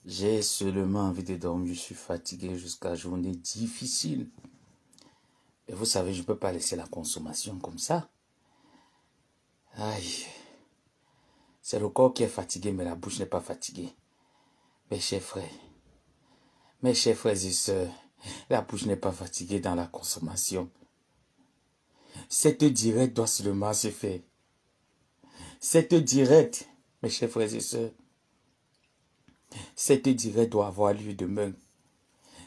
J'ai seulement envie de dormir, je suis fatigué jusqu'à journée difficile. Et vous savez, je ne peux pas laisser la consommation comme ça. Aïe. C'est le corps qui est fatigué, mais la bouche n'est pas fatiguée. Mes chers frères et sœurs, la bouche n'est pas fatiguée dans la consommation. Cette directe doit seulement se faire. Cette directe, mes chers frères et sœurs, cette directe doit avoir lieu demain.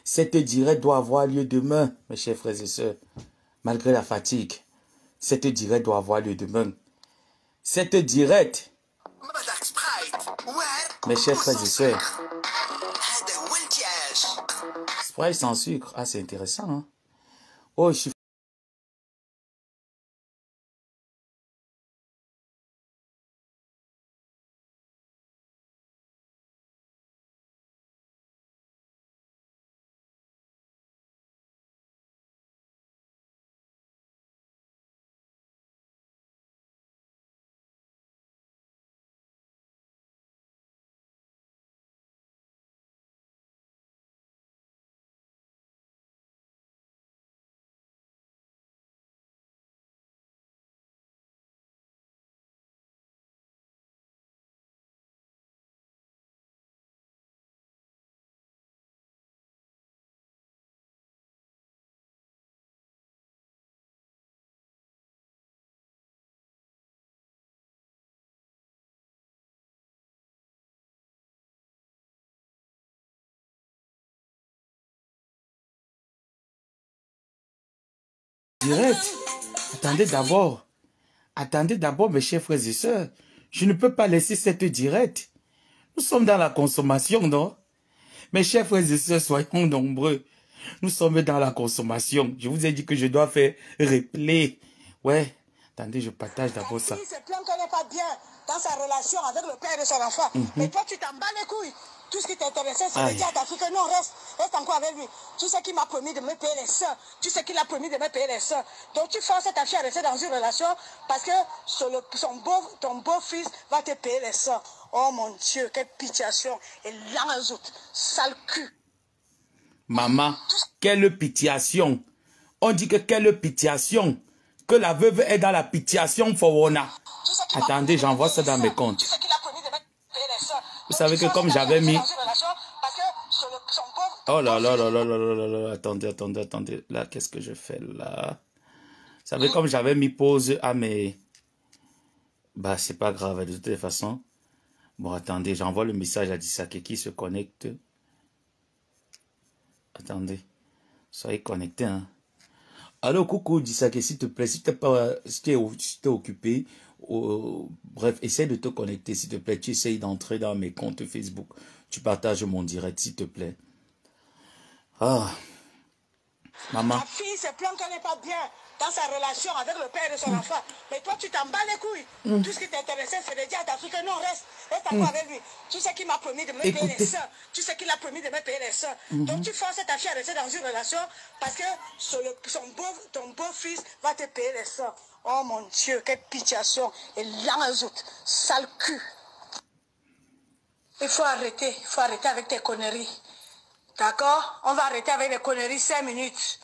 Cette directe doit avoir lieu demain, mes chers frères et sœurs. Malgré la fatigue, cette directe doit avoir lieu demain. Cette directe, mes chers frères et sœurs. Sprite sans sucre. Ah, c'est intéressant, hein? Oh, je suis... direct. Attendez d'abord, mes chers frères et sœurs. Je ne peux pas laisser cette directe. Nous sommes dans la consommation, non? Mes chers frères et sœurs, soyons nombreux. Nous sommes dans la consommation. Je vous ai dit que je dois faire replay. Ouais. Attendez, je partage d'abord ça. Il se plaint qu'elle n'est pas bien dans sa relation avec le père de son enfant. Mais toi, tu t'en bats les couilles. Tout ce qui t'intéressait, c'est de dire à ta fille que non, reste encore avec lui. Tu sais qu'il m'a promis de me payer les seins. Tu sais qu'il a promis de me payer les seins. Donc tu forces ta fille à rester dans une relation parce que ton beau-fils va te payer les seins. Oh mon Dieu, quelle pitiation. Et l'anzout, sale cul. Maman, quelle pitiation. On dit que quelle pitiation. Que la veuve est dans la pitiation Fowona. Attendez, j'envoie ça dans mes comptes. Vous savez que comme j'avais mis... Oh là là là là là là là. Attendez. Là, qu'est-ce que je fais là? Vous savez, comme j'avais mis pause à mes... Bah, c'est pas grave, de toute façon. Bon, attendez, j'envoie le message à Disake qui se connecte. Attendez. Soyez connectés, hein. Allô, coucou, Disake, s'il te plaît, si tu es occupé, bref, essaie de te connecter, s'il te plaît. Tu essayes d'entrer dans mes comptes Facebook. Tu partages mon direct, s'il te plaît. Ah, maman. Ta fille se plaint qu'elle n'est pas bien dans sa relation avec le père de son enfant. Mais toi, tu t'en bats les couilles. Tout ce qui t'intéressait, c'est de dire à ta fille que non, reste encore avec lui. Tu sais qu'il m'a promis de me payer les seins. Tu sais qu'il a promis de me payer les seins. Donc tu forces ta fille à rester dans une relation parce que ton beau-fils va te payer les seins. Oh mon Dieu, quelle pitiation. Et l'anzout, sale cul. Il faut arrêter avec tes conneries. D'accord? On va arrêter avec les conneries 5 minutes.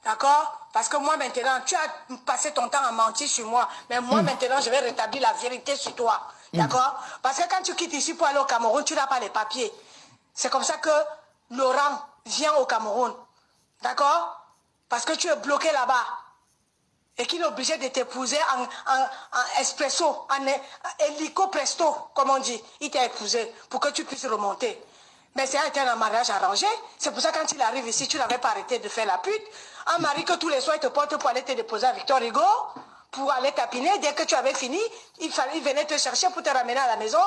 D'accord? Parce que moi maintenant, tu as passé ton temps à mentir sur moi. Mais moi maintenant, je vais rétablir la vérité sur toi. D'accord? Parce que quand tu quittes ici pour aller au Cameroun, tu n'as pas les papiers. C'est comme ça que Laurent vient au Cameroun. D'accord? Parce que tu es bloqué là-bas. Et qu'il est obligé de t'épouser en espresso, en hélico presto, comme on dit. Il t'a épousé pour que tu puisses remonter. Mais c'est un mariage arrangé. C'est pour ça que quand il arrive ici, tu n'avais pas arrêté de faire la pute. Un mari que tous les soirs, il te porte pour aller te déposer à Victor Hugo, pour aller tapiner. Dès que tu avais fini, il venait te chercher pour te ramener à la maison.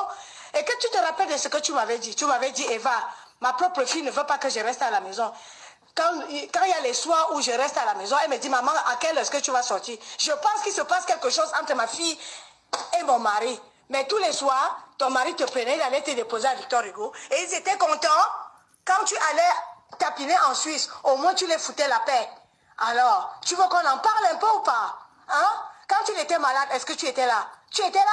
Et que tu te rappelles de ce que tu m'avais dit. Tu m'avais dit, Eva, ma propre fille ne veut pas que je reste à la maison. Quand il y a les soirs où je reste à la maison, elle me dit, maman, à quelle heure est-ce que tu vas sortir? Je pense qu'il se passe quelque chose entre ma fille et mon mari. Mais tous les soirs, ton mari te prenait, il allait te déposer à Victor Hugo. Et ils étaient contents. Quand tu allais tapiner en Suisse, au moins tu les foutais la paix. Alors, tu veux qu'on en parle un peu ou pas? Hein? Quand tu étais malade, est-ce que tu étais là? Tu étais là?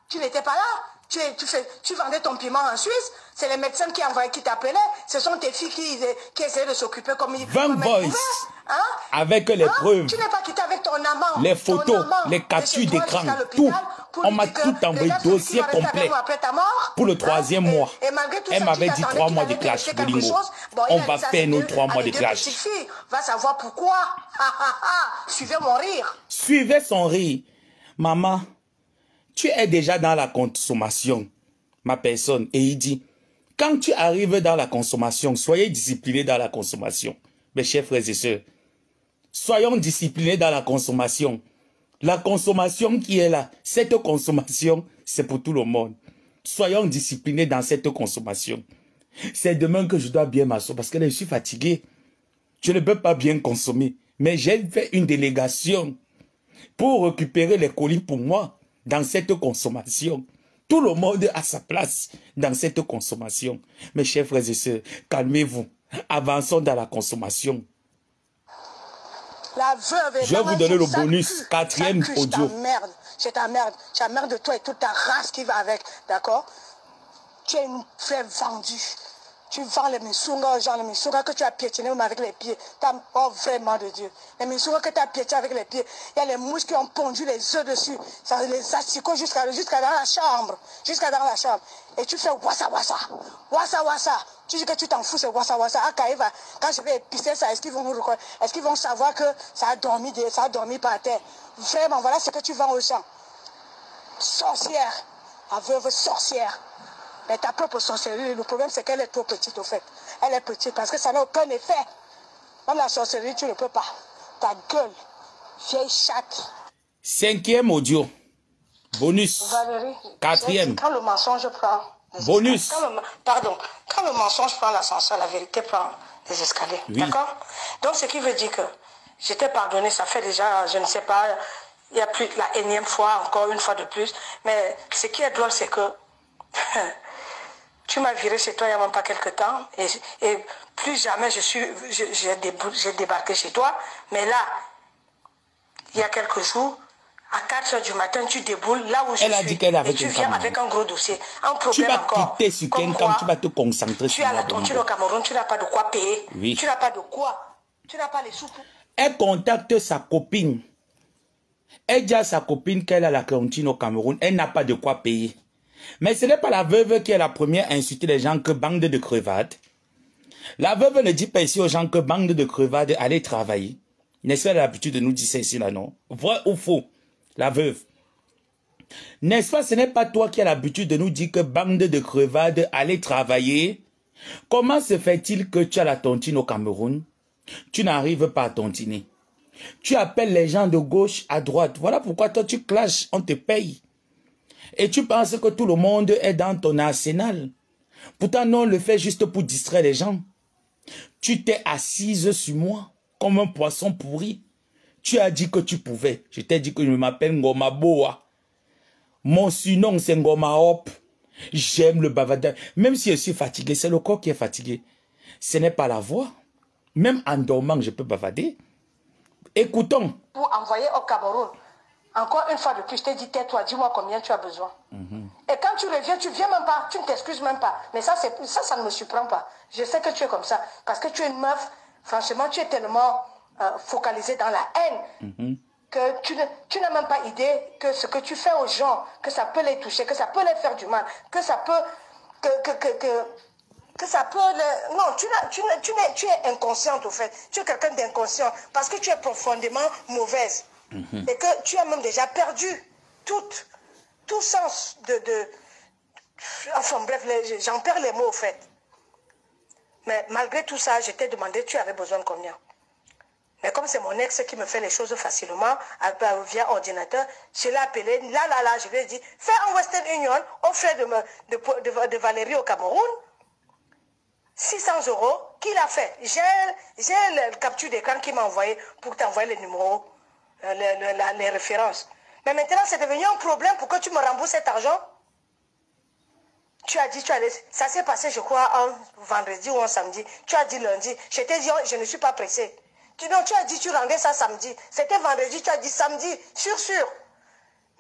Tu n'étais pas là? tu vendais ton piment en Suisse, c'est les médecins qui t'appelaient, ce sont tes filles qui essayaient de s'occuper comme ils pouvaient. Hein? Avec les preuves, tu n'es pas quitté avec ton amant, les photos, les captures d'écran, tout. On m'a tout envoyé, dossier complet pour le 3e mois. Elle m'avait dit 3 mois de clash, Bolingo. On va faire nos 3 mois de clash. Va savoir pourquoi. Suivez mon rire. Suivez son rire. Maman, tu es déjà dans la consommation, ma personne. Et il dit, quand tu arrives dans la consommation, soyez disciplinés dans la consommation. Mes chers frères et sœurs, soyons disciplinés dans la consommation. La consommation qui est là, cette consommation, c'est pour tout le monde. Soyons disciplinés dans cette consommation. C'est demain que je dois bien m'asseoir parce que là, je suis fatigué. Je ne peux pas bien consommer. Mais j'ai fait une délégation pour récupérer les colis pour moi dans cette consommation. Tout le monde a sa place dans cette consommation. Mes chers frères et sœurs, calmez-vous. Avançons dans la consommation. La veuve, je vais vous donner le bonus, 4e audio. Je t'emmerde. J'emmerde toi et toute ta race qui va avec. D'accord? Tu es une vraie vendue. Tu vends les misunga aux gens, les misunga que tu as piétiné même avec les pieds. Oh, vraiment de Dieu. Les misunga que tu as piétiné avec les pieds. Il y a les mouches qui ont pondu les œufs dessus. Ça, les asticots jusqu'à dans la chambre. Jusqu'à dans la chambre. Et tu fais wassa wassa. Wassa wassa. Tu dis que tu t'en fous, c'est wassa wassa. Quand je vais épicer ça, est-ce qu'ils vont nous reconnaître? Est-ce qu'ils vont savoir que ça a dormi par terre? Vraiment, voilà ce que tu vends aux gens. Sorcière. La veuve sorcière. Mais ta propre sorcellerie, le problème c'est qu'elle est trop petite au fait. Elle est petite parce que ça n'a aucun effet. Même la sorcellerie, tu ne peux pas. Ta gueule, vieille chatte. 5e audio. Bonus. Valérie, 4e. Quand le mensonge prend... Bonus. Quand le mensonge prend l'ascenseur, la vérité prend les escaliers. Oui. D'accord? Donc ce qui veut dire que je t'ai pardonné, ça fait déjà, je ne sais pas, il y a plus la énième fois, encore une fois de plus. Mais ce qui est drôle, c'est que... tu m'as viré chez toi il n'y a même pas quelque temps et plus jamais j'ai débarqué chez toi. Mais là, il y a quelques jours, à 4 h du matin, tu déboules là où je suis. Elle a dit qu'elle avait et tu viens avec un gros dossier, un problème tu vas encore. quitter sur quelqu'un, tu vas te concentrer tu sur as la tontine au Cameroun, tu n'as pas de quoi payer. Oui. Tu n'as pas de quoi. Tu n'as pas les sous pour... Elle contacte sa copine. Elle dit à sa copine qu'elle a la tontine au Cameroun. Elle n'a pas de quoi payer. Mais ce n'est pas la veuve qui est la première à insulter les gens que bande de crevades. La veuve ne dit pas ici aux gens que bande de crevades, allez travailler. N'est-ce pas, elle a l'habitude de nous dire ça ici, là, non? Vrai ou faux? La veuve. N'est-ce pas, ce n'est pas toi qui as l'habitude de nous dire que bande de crevades, allez travailler? Comment se fait-il que tu as la tontine au Cameroun? Tu n'arrives pas à tontiner. Tu appelles les gens de gauche à droite. Voilà pourquoi toi tu clashes, on te paye. Et tu penses que tout le monde est dans ton arsenal. Pourtant, non, on le fait juste pour distraire les gens. Tu t'es assise sur moi comme un poisson pourri. Tu as dit que tu pouvais. Je t'ai dit que je m'appelle Ngoma Boa. Mon surnom, c'est Ngoma Hop. J'aime le bavardage. Même si je suis fatigué, c'est le corps qui est fatigué. Ce n'est pas la voix. Même en dormant, je peux bavarder. Écoutons. Pour envoyer au Cameroun. Encore une fois de plus, je t'ai dit, tais-toi, dis-moi combien tu as besoin. Et quand tu reviens, tu viens même pas, tu ne t'excuses même pas. Mais ça ne me surprend pas. Je sais que tu es comme ça. Parce que tu es une meuf, franchement, tu es tellement focalisée dans la haine que tu n'as même pas idée que ce que tu fais aux gens, que ça peut les toucher, que ça peut les faire du mal, que ça peut... que ça peut... Non, tu es inconsciente au fait. Tu es quelqu'un d'inconscient parce que tu es profondément mauvaise. Et que tu as même déjà perdu tout sens de... Enfin bref, j'en perds les mots au fait. Mais malgré tout ça, je t'ai demandé, tu avais besoin de combien? Mais comme c'est mon ex qui me fait les choses facilement, via ordinateur, je l'ai appelé, là, je lui ai dit, fais un Western Union aux frais de Valérie au Cameroun, 600 €, qu'il a fait. J'ai le capture d'écran qui m'a envoyé pour t'envoyer les numéros, les références. Mais maintenant, c'est devenu un problème pour que tu me rembourses cet argent. Tu as dit, ça s'est passé, je crois, un vendredi ou un samedi. Tu as dit lundi. Je t'ai dit, je ne suis pas pressé. Non, tu as dit, tu rendais ça samedi. C'était vendredi, tu as dit samedi, sûr.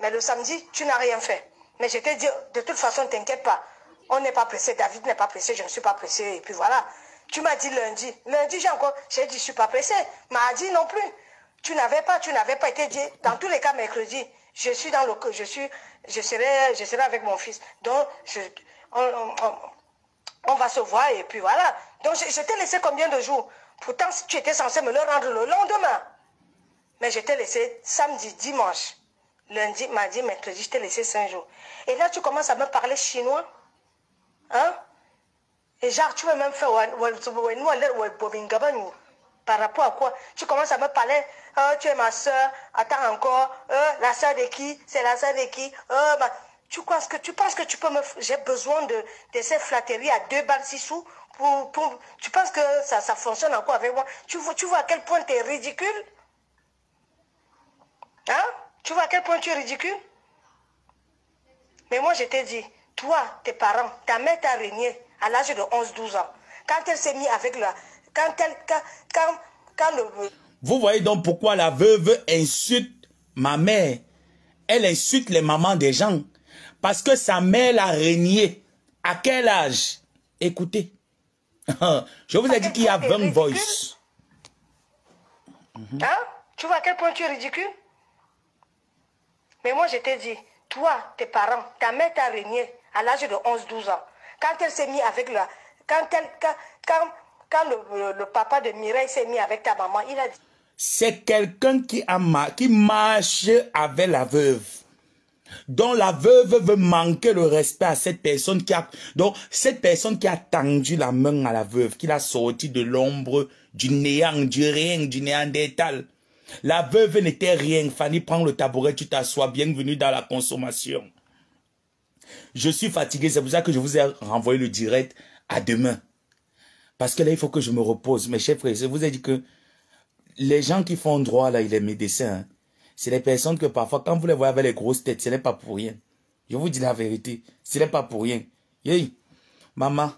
Mais le samedi, tu n'as rien fait. Mais je t'ai dit, de toute façon, t'inquiète pas. On n'est pas pressé, David n'est pas pressé, je ne suis pas pressé. Et puis voilà. Tu m'as dit lundi. Lundi, j'ai dit, je ne suis pas pressé. Mardi non plus. Tu n'avais pas été dit. Dans tous les cas, mercredi, je serai avec mon fils. Donc, on va se voir et puis voilà. Donc, je t'ai laissé combien de jours? Pourtant, tu étais censé me le rendre le lendemain. Mais je t'ai laissé samedi, dimanche, lundi, mardi, mercredi, je t'ai laissé 5 jours. Et là, tu commences à me parler chinois. Hein? Et genre, tu veux même faire par rapport à quoi? Tu commences à me parler, tu es ma soeur, attends encore, la soeur de qui? C'est la soeur de qui? Tu penses que tu peux me... J'ai besoin de ces flatteries à 2 balles 6 sous tu penses que ça fonctionne encore avec moi? Tu vois à quel point tu es ridicule? Hein? Tu vois à quel point tu es ridicule? Mais moi, je t'ai dit, toi, tes parents, ta mère t'a régné à l'âge de 11-12 ans. Quand elle s'est mise avec la... Vous voyez donc pourquoi la veuve insulte ma mère. Elle insulte les mamans des gens. Parce que sa mère l'a régné. À quel âge? Écoutez. Je vous ai dit qu'il y a 20 voices. Hein? Tu vois à quel point tu es ridicule? Mais moi, je t'ai dit, toi, tes parents, ta mère t'a régné à l'âge de 11-12 ans. Quand elle s'est mise avec la... Quand le papa de Mireille s'est mis avec ta maman, il a dit... C'est quelqu'un qui marche avec la veuve. Donc la veuve veut manquer le respect à cette personne qui a... Donc cette personne qui a tendu la main à la veuve, qui l'a sorti de l'ombre, du néant, du rien, du néandertal. La veuve n'était rien. Fanny, prends le tabouret, tu t'assois. Bienvenue dans la consommation. Je suis fatigué, c'est pour ça que je vous ai renvoyé le direct à demain. Parce que là, il faut que je me repose. Mes chers frères, je vous ai dit que les gens qui font droit, là, les médecins, hein, c'est les personnes que parfois, quand vous les voyez avec les grosses têtes, ce n'est pas pour rien. Je vous dis la vérité, ce n'est pas pour rien. Hey, maman.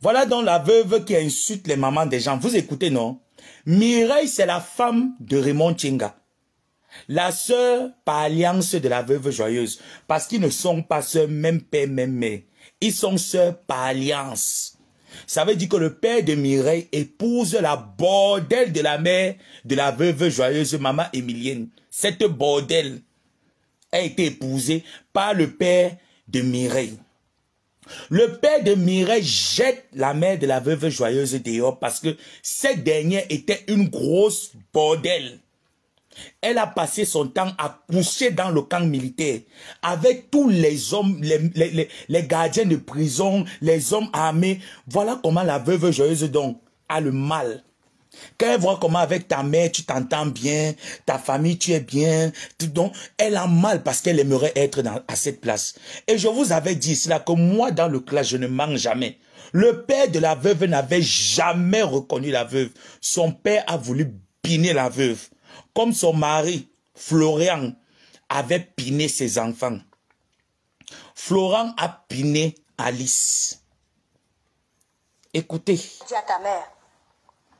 Voilà donc la veuve qui insulte les mamans des gens. Vous écoutez, non? Mireille, c'est la femme de Raymond Tchenga. La sœur par alliance de la veuve joyeuse. Parce qu'ils ne sont pas sœurs, même père, même mère. Ils sont sœurs par alliance. Ça veut dire que le père de Mireille épouse la bordelle de la mère de la veuve joyeuse, maman Émilienne. Cette bordelle a été épousée par le père de Mireille. Le père de Mireille jette la mère de la veuve joyeuse dehors parce que cette dernière était une grosse bordelle. Elle a passé son temps à coucher dans le camp militaire avec tous les hommes, les gardiens de prison, les hommes armés. Voilà comment la veuve joyeuse donc a le mal. Quand elle voit comment avec ta mère tu t'entends bien, ta famille tu es bien, donc elle a mal parce qu'elle aimerait être à cette place. Et je vous avais dit cela que moi dans le classe je ne mens jamais. Le père de la veuve n'avait jamais reconnu la veuve. Son père a voulu piner la veuve. Comme son mari, Florian, avait piné ses enfants. Florent a piné Alice. Écoutez. Dis à ta mère,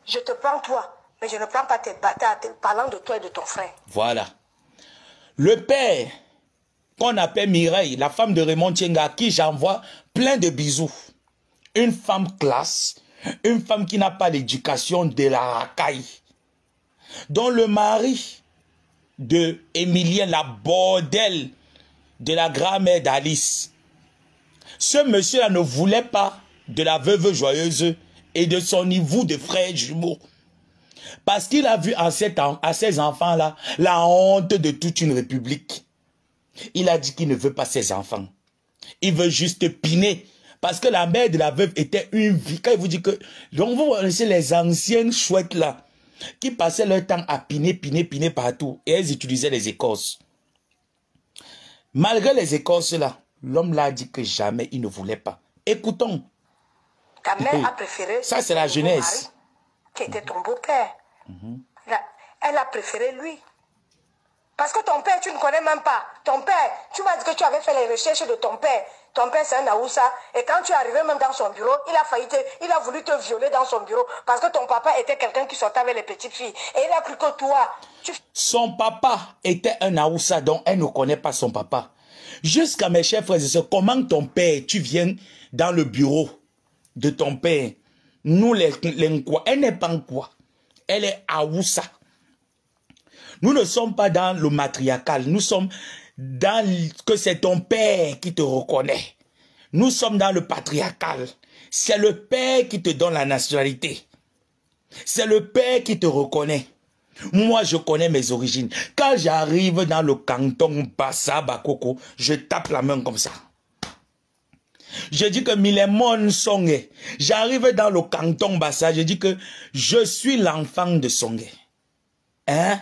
je te prends toi, mais je ne prends pas tes bâtards parlant de toi et de ton frère. Voilà. Le père, qu'on appelle Mireille, la femme de Raymond Tchenga, à qui j'envoie plein de bisous. Une femme classe, une femme qui n'a pas l'éducation de la racaille. Dont le mari de Émilien, la bordelle de la grand-mère d'Alice. Ce monsieur-là ne voulait pas de la veuve joyeuse et de son niveau de frère jumeau. Parce qu'il a vu à ces enfants-là la honte de toute une république. Il a dit qu'il ne veut pas ses enfants. Il veut juste piner. Parce que la mère de la veuve était une vie. Quand il vous dit que... Donc vous connaissez les anciennes chouettes là, qui passaient leur temps à piner partout. Et elles utilisaient les écorces. Malgré les écorces là, l'homme l'a dit que jamais il ne voulait pas. Écoutons. Ta mère a préféré... Ça c'est la jeunesse. Qui était ton beau-père. Elle a préféré lui. Parce que ton père, tu ne connais même pas. Ton père, tu m'as dit que tu avais fait les recherches de ton père. Ton père, c'est un Aoussa. Et quand tu es arrivé même dans son bureau, il a voulu te violer dans son bureau. Parce que ton papa était quelqu'un qui sortait avec les petites filles. Et il a cru que toi... Son papa était un Aoussa, donc elle ne connaît pas son papa. Jusqu'à mes chers frères et sœurs, comment ton père, tu viens dans le bureau de ton père, nous les Nkwa, elle n'est pas Nkwa, elle est Awoussa. Nous ne sommes pas dans le matriarcal, nous sommes dans que c'est ton père qui te reconnaît. Nous sommes dans le patriarcal. C'est le père qui te donne la nationalité. C'est le père qui te reconnaît. Moi, je connais mes origines. Quand j'arrive dans le canton Bassa Bakoko, je tape la main comme ça. Je dis que Milemon Songé. J'arrive dans le canton Bassa, je dis que je suis l'enfant de Songé. Hein?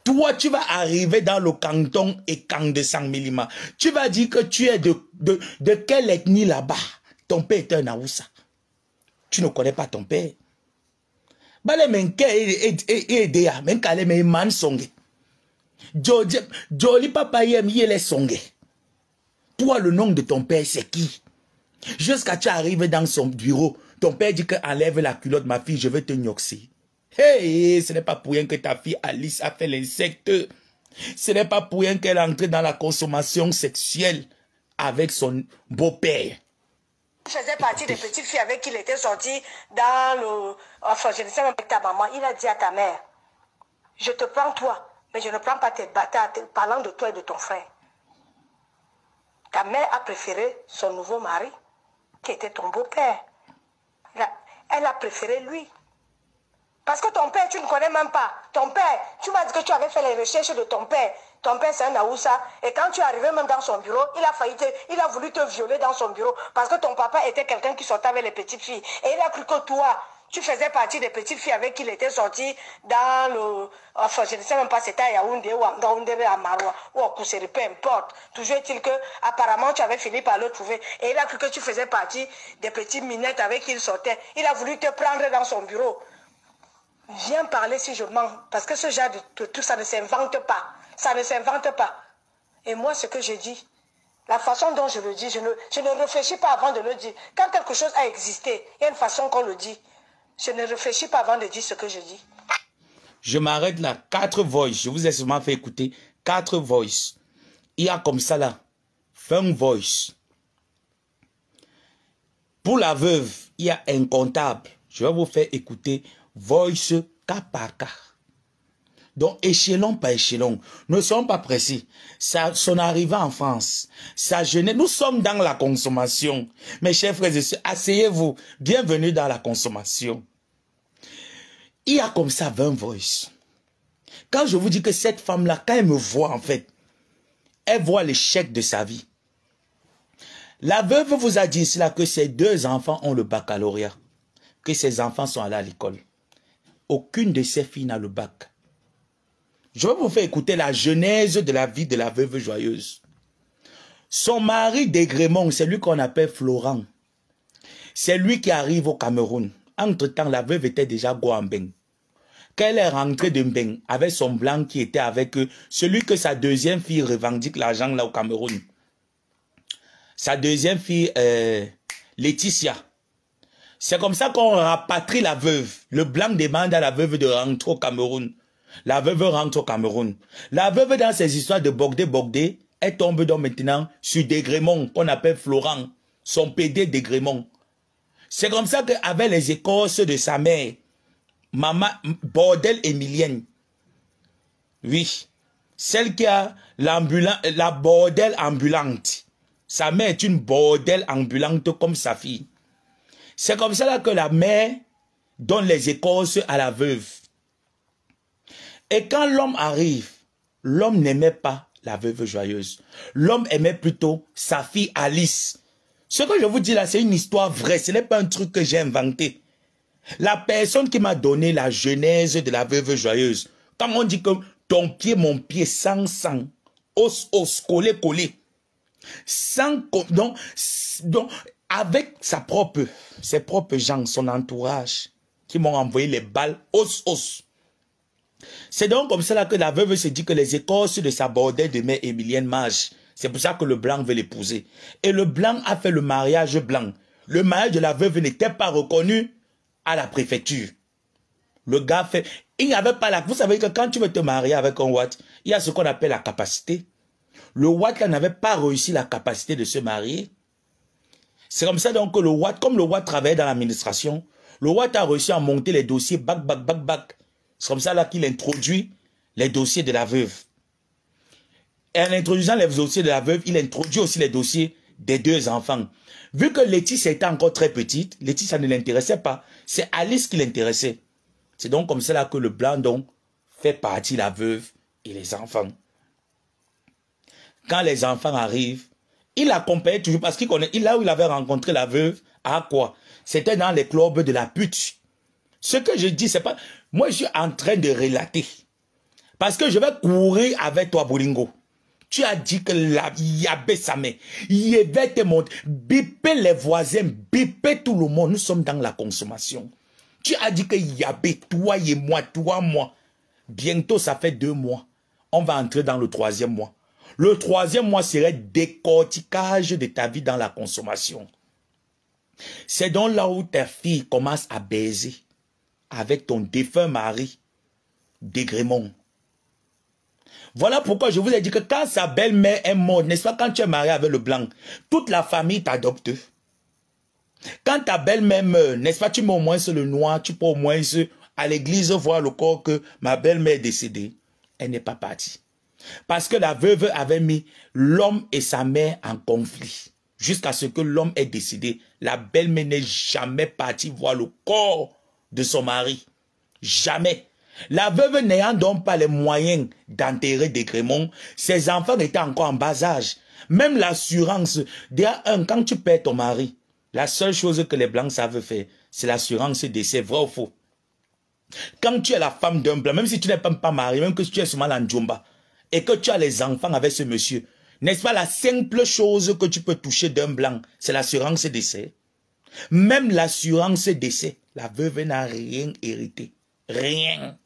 Toi, tu vas arriver dans le canton Ekang de Sangmilima. Tu vas dire que tu es de quelle ethnie là-bas? Ton père est un Aoussa. Tu ne connais pas ton père. Bale menke edea, menkale me man Songé. Joli papa yem yele Songé. Toi, le nom de ton père, c'est qui? Jusqu'à tu arrives dans son bureau, ton père dit que enlève la culotte, ma fille, je vais te gnoxer. Hey, ce n'est pas pour rien que ta fille Alice a fait l'insecte. Ce n'est pas pour rien qu'elle est entrée dans la consommation sexuelle avec son beau-père. Je faisais partie des petites filles avec qui il était sorti dans le... Enfin, je ne sais même pas ta maman. Il a dit à ta mère, je te prends toi, mais je ne prends pas tes bâtards, parlant de toi et de ton frère. Ta mère a préféré son nouveau mari, qui était ton beau-père. Elle a préféré lui. Parce que ton père, tu ne connais même pas. Ton père, tu m'as dit que tu avais fait les recherches de ton père. Ton père, c'est un Aoussa. Et quand tu es arrivé même dans son bureau, il a voulu te violer dans son bureau. Parce que ton papa était quelqu'un qui sortait avec les petites filles. Et il a cru que toi, tu faisais partie des petites filles avec qui il était sorti dans le... Enfin, je ne sais même pas si c'était à Yaoundé ou à Ngaoundé, à Maroua ou à Kousseri, peu importe. Toujours est-il que, apparemment, tu avais fini par le trouver. Et il a cru que tu faisais partie des petites minettes avec qui il sortait. Il a voulu te prendre dans son bureau. Viens parler si je mens. Parce que ce genre de tout, ça ne s'invente pas. Ça ne s'invente pas. Et moi, ce que je dis, la façon dont je le dis, je ne réfléchis pas avant de le dire. Quand quelque chose a existé, il y a une façon qu'on le dit. Je ne réfléchis pas avant de dire ce que je dis. Je m'arrête là. 4 voices. Je vous ai seulement fait écouter 4 voices. Il y a comme ça là 20 voices. Pour la veuve, il y a incontable. Je vais vous faire écouter voice cas par cas. Donc, échelon par échelon. Nous ne sommes pas pressés. Son arrivée en France, sa jeunesse, nous sommes dans la consommation. Mes chers frères et sœurs, asseyez-vous. Bienvenue dans la consommation. Il y a comme ça 20 voices. Quand je vous dis que cette femme-là, quand elle me voit en fait, elle voit l'échec de sa vie. La veuve vous a dit cela que ses 2 enfants ont le baccalauréat. Que ses enfants sont allés à l'école. Aucune de ses filles n'a le bac. Je vais vous faire écouter la genèse de la vie de la veuve joyeuse. Son mari d'Aigremont, c'est lui qu'on appelle Florent. C'est lui qui arrive au Cameroun. Entre-temps, la veuve était déjà Goambeng. Quand elle est rentrée de Mbeng avec son blanc qui était avec eux, celui que sa 2e fille revendique l'argent là au Cameroun. Sa 2e fille, Laetitia. C'est comme ça qu'on rapatrie la veuve. Le blanc demande à la veuve de rentrer au Cameroun. La veuve rentre au Cameroun. La veuve, dans ces histoires de bogdé, elle tombe donc maintenant sur Desgrémont, qu'on appelle Florent, son PD Desgrémont. C'est comme ça qu'avec les écorces de sa mère, maman, bordel émilienne, oui, celle qui a la bordel ambulante. Sa mère est une bordel ambulante comme sa fille. C'est comme ça là que la mère donne les écorces à la veuve. Et quand l'homme arrive, l'homme n'aimait pas la veuve joyeuse. L'homme aimait plutôt sa fille Alice. Ce que je vous dis là, c'est une histoire vraie. Ce n'est pas un truc que j'ai inventé. La personne qui m'a donné la genèse de la veuve joyeuse, quand on dit que ton pied, mon pied, sang, sang, os, os, collé, collé, sans, donc, avec ses propres gens, son entourage, qui m'ont envoyé les balles, os, os. C'est donc comme cela que la veuve se dit que les écorces de sa bordelle de mère Émilienne mage. C'est pour ça que le blanc veut l'épouser. Et le blanc a fait le mariage blanc. Le mariage de la veuve n'était pas reconnu à la préfecture. Le gars fait... Il n'y avait pas la... Vous savez que quand tu veux te marier avec un Watt, il y a ce qu'on appelle la capacité. Le Watt n'avait pas réussi la capacité de se marier. C'est comme ça donc que le Watt, comme le Watt travaillait dans l'administration, le Watt a réussi à monter les dossiers bac. C'est comme ça là qu'il introduit les dossiers de la veuve. Et en introduisant les dossiers de la veuve, il introduit aussi les dossiers des deux enfants. Vu que Laetitia était encore très petite, Laetitia ne l'intéressait pas. C'est Alice qui l'intéressait. C'est donc comme ça là que le blanc donc fait partie la veuve et les enfants. Quand les enfants arrivent, il accompagnait toujours parce qu'il connaît, là où il avait rencontré la veuve, à quoi? C'était dans les clubs de la pute. Ce que je dis, c'est pas... Moi, je suis en train de relater. Parce que je vais courir avec toi, Bolingo. Tu as dit que la Yabé Samé, il va te montrer, biper les voisins, biper tout le monde. Nous sommes dans la consommation. Tu as dit que Yabé, toi et moi, bientôt ça fait 2 mois. On va entrer dans le 3e mois. Le 3e mois serait décortiquage de ta vie dans la consommation. C'est donc là où ta fille commence à baiser avec ton défunt mari, Dégrémont. Voilà pourquoi je vous ai dit que quand sa belle-mère est morte, n'est-ce pas, quand tu es marié avec le blanc, toute la famille t'adopte. Quand ta belle-mère meurt, n'est-ce pas, tu mets au moins le noir, tu peux au moins à l'église voir le corps que ma belle-mère est décédée. Elle n'est pas partie. Parce que la veuve avait mis l'homme et sa mère en conflit. Jusqu'à ce que l'homme est décédé. La belle-mère n'est jamais partie voir le corps de son mari. Jamais. La veuve n'ayant donc pas les moyens d'enterrer Dégrémont, ses enfants étaient encore en bas âge. Même l'assurance, quand tu perds ton mari, la seule chose que les blancs savent faire, c'est l'assurance décès, vrai ou faux. Quand tu es la femme d'un blanc, même si tu n'es pas marié, même que tu es seulement en Djomba, et que tu as les enfants avec ce monsieur, n'est-ce pas la simple chose que tu peux toucher d'un blanc, c'est l'assurance décès. Même l'assurance décès, la veuve n'a rien hérité. Rien.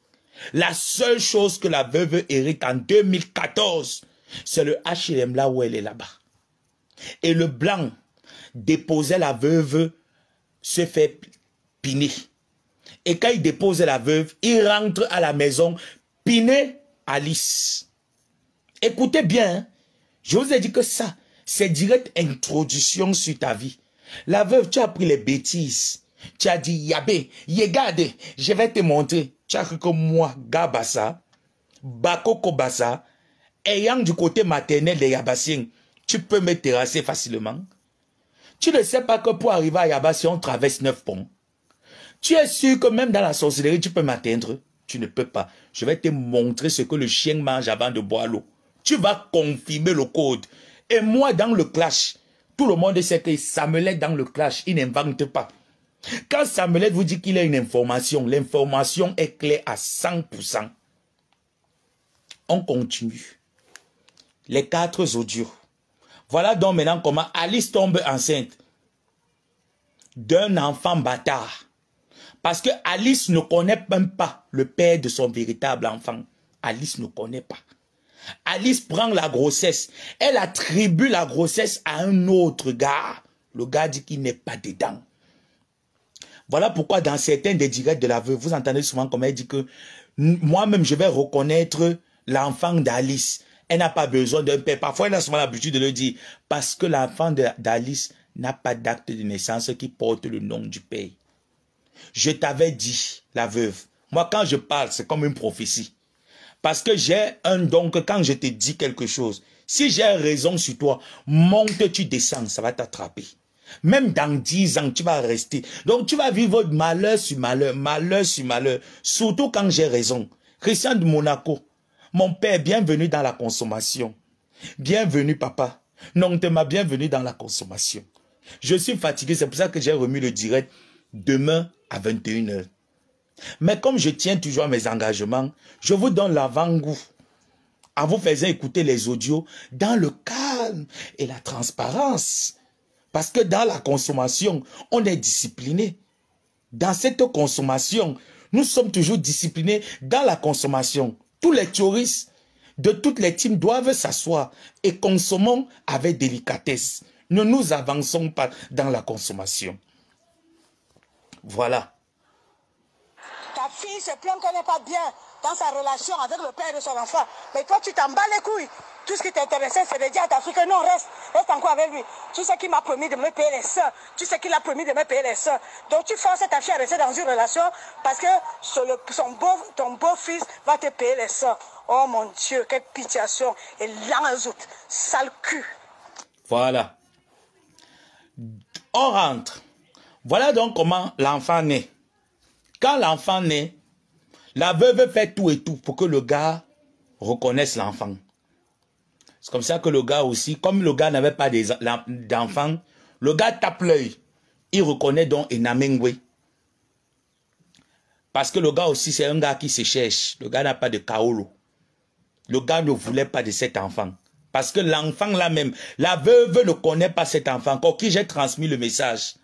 La seule chose que la veuve hérite en 2014, c'est le HLM là où elle est là-bas. Et le blanc déposait la veuve, se fait piner. Et quand il dépose la veuve, il rentre à la maison, piner Alice. Écoutez bien, hein, je vous ai dit que ça, c'est direct introduction sur ta vie. La veuve, tu as pris les bêtises. Tu as dit, Yabé, regarde, je vais te montrer. Tu as cru que moi, Gabassa, Bakoko Bassa, ayant du côté maternel des Yabassiens, tu peux me terrasser facilement. Tu ne sais pas que pour arriver à Yabassi, on traverse 9 ponts. Tu es sûr que même dans la sorcellerie, tu peux m'atteindre? Tu ne peux pas. Je vais te montrer ce que le chien mange avant de boire l'eau. Tu vas confirmer le code. Et moi, dans le clash, tout le monde sait que Samuel dans le clash, il n'invente pas. Quand Samuel vous dit qu'il a une information, l'information est claire à 100%. On continue. Les 4 audios. Voilà donc maintenant comment Alice tombe enceinte d'un enfant bâtard. Parce que Alice ne connaît même pas le père de son véritable enfant. Alice ne connaît pas. Alice prend la grossesse. Elle attribue la grossesse à un autre gars. Le gars dit qu'il n'est pas dedans. Voilà pourquoi dans certains des directs de la veuve, vous entendez souvent comme elle dit que moi-même je vais reconnaître l'enfant d'Alice. Elle n'a pas besoin d'un père. Parfois elle a souvent l'habitude de le dire parce que l'enfant d'Alice n'a pas d'acte de naissance qui porte le nom du père. Je t'avais dit, la veuve, moi quand je parle c'est comme une prophétie. Parce que j'ai un don que quand je te dis quelque chose, si j'ai raison sur toi, monte, tu descends, ça va t'attraper. Même dans 10 ans, tu vas rester. Donc, tu vas vivre malheur sur malheur, malheur sur malheur. Surtout quand j'ai raison. Christian de Monaco, mon père, bienvenue dans la consommation. Bienvenue, papa. Non, tu m'as bienvenue dans la consommation. Je suis fatigué, c'est pour ça que j'ai remis le direct demain à 21 h. Mais comme je tiens toujours à mes engagements, je vous donne l'avant-goût en vous faisant écouter les audios dans le calme et la transparence. Parce que dans la consommation, on est discipliné. Dans cette consommation, nous sommes toujours disciplinés dans la consommation. Tous les touristes de toutes les teams doivent s'asseoir et consommons avec délicatesse. Ne nous avançons pas dans la consommation. Voilà. Ta fille se plaint qu'elle n'est pas bien. dans sa relation avec le père de son enfant. Mais toi, tu t'en bats les couilles. Tout ce qui t'intéressait, c'est de dire à ta fille que non, reste encore avec lui. Tu sais qu'il m'a promis de me payer les soeurs. Tu sais qu'il a promis de me payer les soeurs. Donc tu forces ta fille à rester dans une relation parce que ton beau-fils va te payer les soeurs. Oh mon Dieu, quelle pitiation. Et l'enzout, sale cul. Voilà. On rentre. Voilà donc comment l'enfant naît. Quand l'enfant naît, la veuve fait tout et tout pour que le gars reconnaisse l'enfant. C'est comme ça que le gars aussi, comme le gars n'avait pas d'enfant, le gars tape l'œil. Il reconnaît donc Enamengwe. Parce que le gars aussi, c'est un gars qui se cherche. Le gars n'a pas de kaolo. Le gars ne voulait pas de cet enfant. Parce que l'enfant là même, la veuve ne connaît pas cet enfant. Encore qui j'ai transmis le message.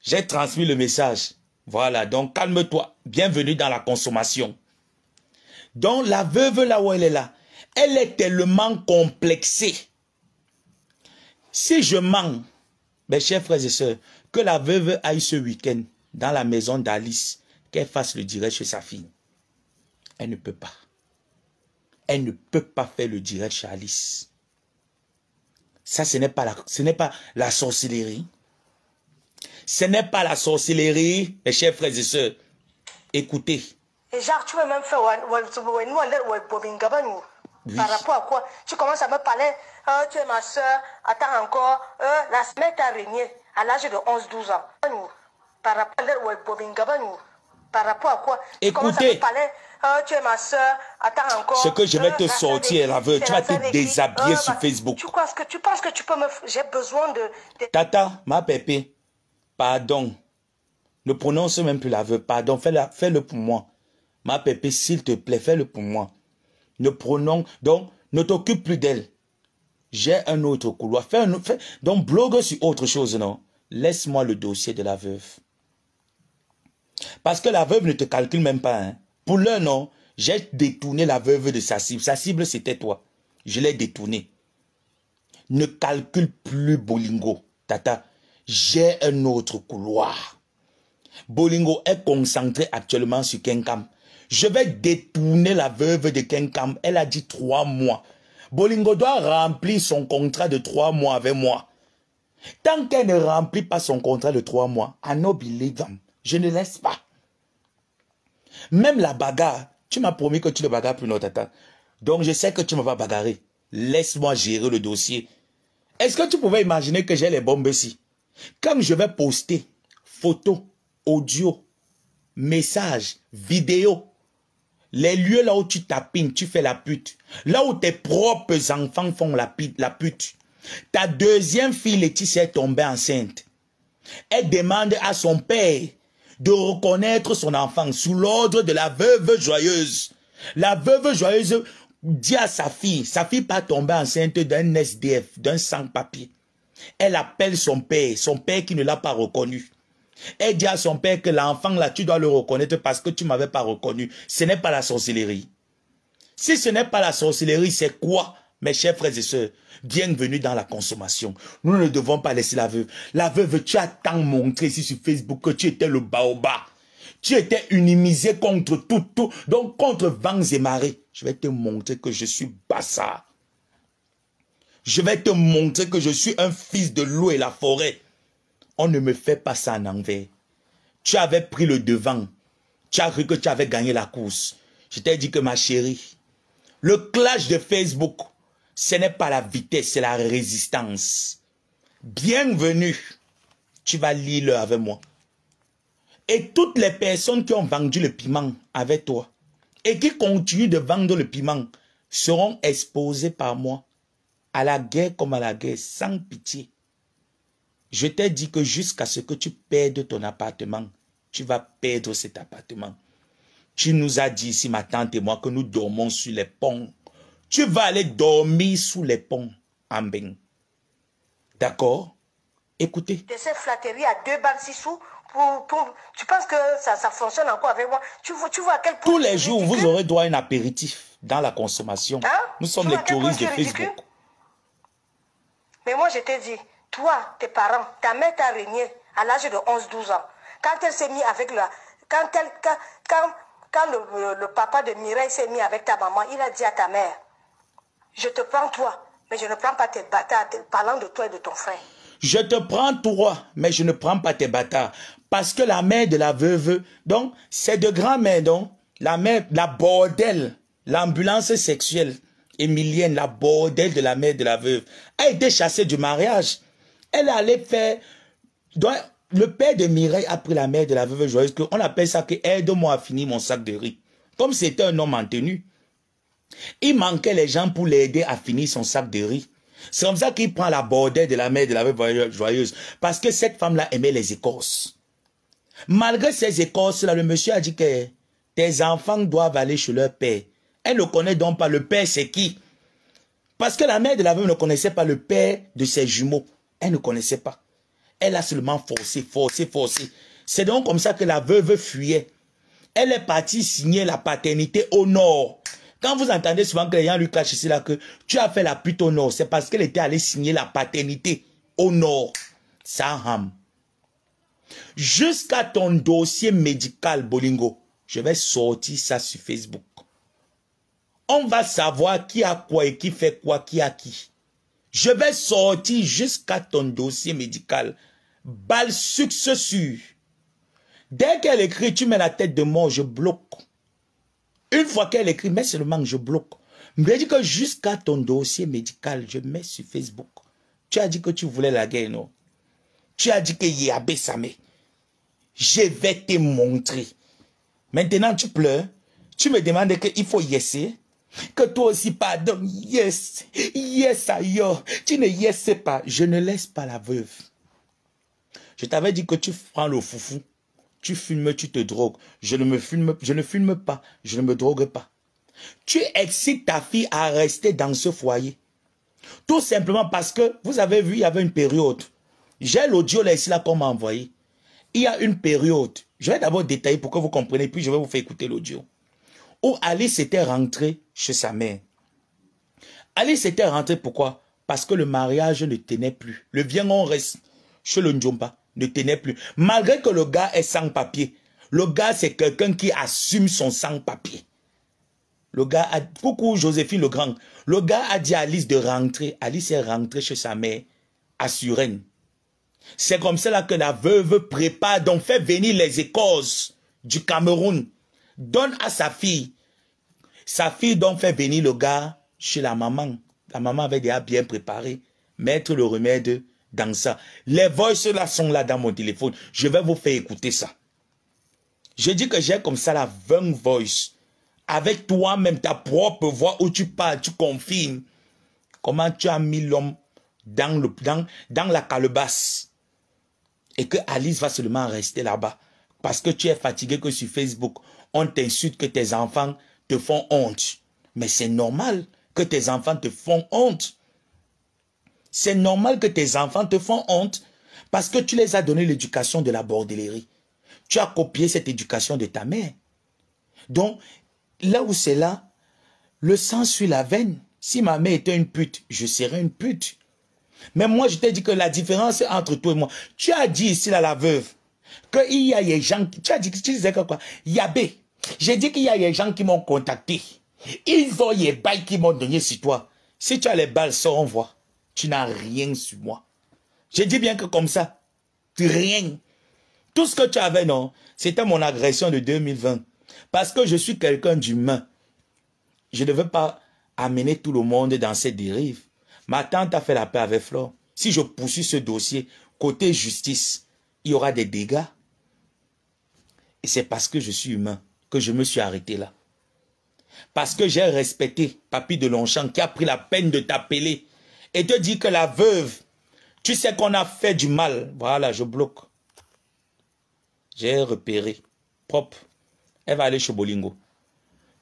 J'ai transmis le message. Voilà, donc calme-toi. Bienvenue dans la consommation. Donc la veuve là où elle est là, elle est tellement complexée. Si je mens, mes chers frères et sœurs, que la veuve aille ce week-end dans la maison d'Alice, qu'elle fasse le direct chez sa fille. Elle ne peut pas. Elle ne peut pas faire le direct chez Alice. Ça, ce n'est pas la sorcellerie. Ce n'est pas la sorcellerie, mes chers frères et sœurs. Écoutez. Et genre, tu veux même faire par rapport à quoi? Tu commences à me parler, tu es ma soeur, attends encore, la semaine t'a régné à l'âge de 11-12 ans. Par rapport à quoi? Tu commences à me parler, tu es ma soeur, attends encore. Ce que je vais te sortir, la veuve, tu vas te déshabiller sur Facebook. Tu penses que tu peux me... J'ai besoin de... Tata, ma pépé, pardon. Ne prononce même plus la veuve, pardon, fais-le pour moi. Ma pépé, s'il te plaît, fais-le pour moi. Ne prononce, donc, ne t'occupe plus d'elle. J'ai un autre couloir. Donc, blogue sur autre chose, non? Laisse-moi le dossier de la veuve. Parce que la veuve ne te calcule même pas. Hein. Pour l'heure, non, j'ai détourné la veuve de sa cible. Sa cible, c'était toi. Je l'ai détourné. Ne calcule plus Bolingo. Tata, j'ai un autre couloir. Bolingo est concentré actuellement sur Kenkam. Je vais détourner la veuve de Kenkam. Elle a dit 3 mois. Bolingo doit remplir son contrat de 3 mois avec moi. Tant qu'elle ne remplit pas son contrat de 3 mois, I no believe them. Je ne laisse pas. Même la bagarre, tu m'as promis que tu ne bagarres plus, non, tata. Donc je sais que tu ne vas pas bagarrer. Laisse-moi gérer le dossier. Est-ce que tu pouvais imaginer que j'ai les bombes ici? Quand je vais poster photos, audio, messages, vidéos, les lieux là où tu tapines, tu fais la pute. Là où tes propres enfants font la pute. Ta deuxième fille, Laetitia, est tombée enceinte. Elle demande à son père de reconnaître son enfant sous l'ordre de la veuve joyeuse. La veuve joyeuse dit à sa fille pas tombée enceinte d'un SDF, d'un sans-papier. Elle appelle son père qui ne l'a pas reconnu. Elle dit à son père que l'enfant là, tu dois le reconnaître parce que tu ne m'avais pas reconnu. Ce n'est pas la sorcellerie. Si ce n'est pas la sorcellerie, c'est quoi, mes chers frères et sœurs? Bienvenue dans la consommation. Nous ne devons pas laisser la veuve. La veuve, tu as tant montré ici sur Facebook que tu étais le baobab. Tu étais unimisé contre tout, donc contre vents et marées. Je vais te montrer que je suis bâtard. Je vais te montrer que je suis un fils de l'eau et la forêt. On ne me fait pas ça en envers. Tu avais pris le devant. Tu as cru que tu avais gagné la course. Je t'ai dit que ma chérie, le clash de Facebook, ce n'est pas la vitesse, c'est la résistance. Bienvenue. Tu vas lire avec moi. Et toutes les personnes qui ont vendu le piment avec toi et qui continuent de vendre le piment seront exposées par moi à la guerre comme à la guerre, sans pitié. Je t'ai dit que jusqu'à ce que tu perdes ton appartement, tu vas perdre cet appartement. Tu nous as dit ici, ma tante et moi, que nous dormons sur les ponts. Tu vas aller dormir sous les ponts, en bain. D'accord? Écoutez. De ces flatteries à 2 balles 6 sous, tu penses que ça fonctionne encore avec moi? Tu vois à quel point... Tous les jours, vous aurez droit à un apéritif dans la consommation. Hein? Nous sommes les touristes de Facebook. Mais moi, je t'ai dit, toi, tes parents, ta mère t'a régné à l'âge de 11-12 ans. Quand elle s'est mise avec la... Quand quand le papa de Mireille s'est mis avec ta maman, il a dit à ta mère, je te prends toi, mais je ne prends pas tes bâtards, parlant de toi et de ton frère. Je te prends toi, mais je ne prends pas tes bâtards. Parce que la mère de la veuve, donc, c'est de grand-mère, donc, la mère, la bordel, l'ambulance sexuelle émilienne, la bordel de la mère de la veuve, a été chassée du mariage. Elle allait faire... Donc, le père de Mireille a pris la mère de la veuve joyeuse, on appelle ça que aide-moi à finir mon sac de riz. Comme c'était un homme en tenue. Il manquait les gens pour l'aider à finir son sac de riz. C'est comme ça qu'il prend la bordelle de la mère de la veuve joyeuse. Parce que cette femme-là aimait les écorces. Malgré ces écorces-là, le monsieur a dit que tes enfants doivent aller chez leur père. Elle ne connaît donc pas le père, c'est qui? Parce que la mère de la veuve ne connaissait pas le père de ses jumeaux. Elle ne connaissait pas. Elle a seulement forcé. C'est donc comme ça que la veuve fuyait. Elle est partie signer la paternité au nord. Quand vous entendez souvent que les gens lui cachent ici là que tu as fait la pute au nord, c'est parce qu'elle était allée signer la paternité au nord. Saham. Jusqu'à ton dossier médical, Bolingo, je vais sortir ça sur Facebook. On va savoir qui a quoi et qui fait quoi, qui a qui. Je vais sortir jusqu'à ton dossier médical. Balle succès sûr. Dès qu'elle écrit, tu mets la tête de mort, je bloque. Une fois qu'elle écrit, mais seulement je bloque. Mais dit que jusqu'à ton dossier médical, je mets sur Facebook. Tu as dit que tu voulais la guerre, non? Tu as dit que Yabé Samé. Je vais te montrer. Maintenant, tu pleures. Tu me demandes qu'il faut yesser. Que toi aussi, pardon. Yes. Yes, ayo. Tu ne yesses pas. Je ne laisse pas la veuve. Je t'avais dit que tu prends le foufou. Tu fumes, tu te drogues. Je ne fume pas. Je ne me drogue pas. Tu excites ta fille à rester dans ce foyer. Tout simplement parce que, vous avez vu, il y avait une période. J'ai l'audio là ici là qu'on m'a envoyé. Il y a une période. Je vais d'abord détailler pour que vous compreniez, puis je vais vous faire écouter l'audio. Où Alice était rentrée chez sa mère. Alice était rentrée pourquoi? Parce que le mariage ne tenait plus. Le bien on reste chez le Ndjomba ne tenait plus. Malgré que le gars est sans papier. Le gars, c'est quelqu'un qui assume son sans papier. Le gars a... Coucou Joséphine le Grand. Le gars a dit à Alice de rentrer. Alice est rentrée chez sa mère à Suresnes. C'est comme cela que la veuve prépare, donc fait venir les écorces du Cameroun. Donne à sa fille. Sa fille donc fait venir le gars chez la maman. La maman avait déjà bien préparé. Mettre le remède dans ça. Les voices là sont là dans mon téléphone. Je vais vous faire écouter ça. Je dis que j'ai comme ça la 20 voice. Avec toi-même, ta propre voix où tu parles, tu confirmes. Comment tu as mis l'homme dans la calebasse. Et que Alice va seulement rester là-bas. Parce que tu es fatigué que sur Facebook, on t'insulte que tes enfants te font honte. Mais c'est normal que tes enfants te font honte. C'est normal que tes enfants te font honte. Parce que tu les as donné l'éducation de la bordellerie. Tu as copié cette éducation de ta mère. Donc, là où c'est là, le sang suit la veine. Si ma mère était une pute, je serais une pute. Mais moi, je t'ai dit que la différence entre toi et moi, tu as dit ici là, la veuve, qu'il y a des gens, tu disais que quoi? Yabé, j'ai dit qu'il y a des gens qui m'ont contacté. Ils ont des balles qui m'ont donné sur toi. Si tu as les balles, sors, on voit. Tu n'as rien sur moi. J'ai dit bien que comme ça, rien. Tout ce que tu avais, non, c'était mon agression de 2020. Parce que je suis quelqu'un d'humain. Je ne veux pas amener tout le monde dans cette dérive. Ma tante a fait la paix avec Flore. Si je poursuis ce dossier, côté justice, il y aura des dégâts. Et c'est parce que je suis humain que je me suis arrêté là. Parce que j'ai respecté Papy de Longchamp qui a pris la peine de t'appeler et te dire que la veuve, tu sais qu'on a fait du mal. Voilà, je bloque. J'ai repéré. Propre. Elle va aller chez Bolingo.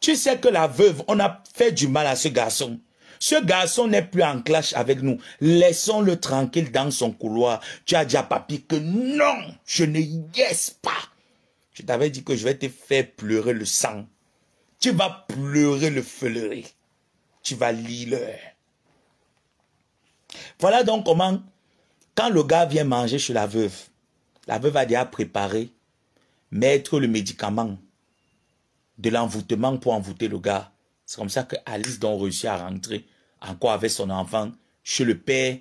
Tu sais que la veuve, on a fait du mal à ce garçon. Ce garçon n'est plus en clash avec nous. Laissons-le tranquille dans son couloir. Tu as dit à papy que non, je ne yes pas. Je t'avais dit que je vais te faire pleurer le sang. Tu vas pleurer le feulerie. Tu vas lire. Voilà donc comment, quand le gars vient manger chez la veuve a déjà préparé, mettre le médicament. de l'envoûtement pour envoûter le gars. C'est comme ça que Alice donc réussit à rentrer encore avec son enfant chez le père,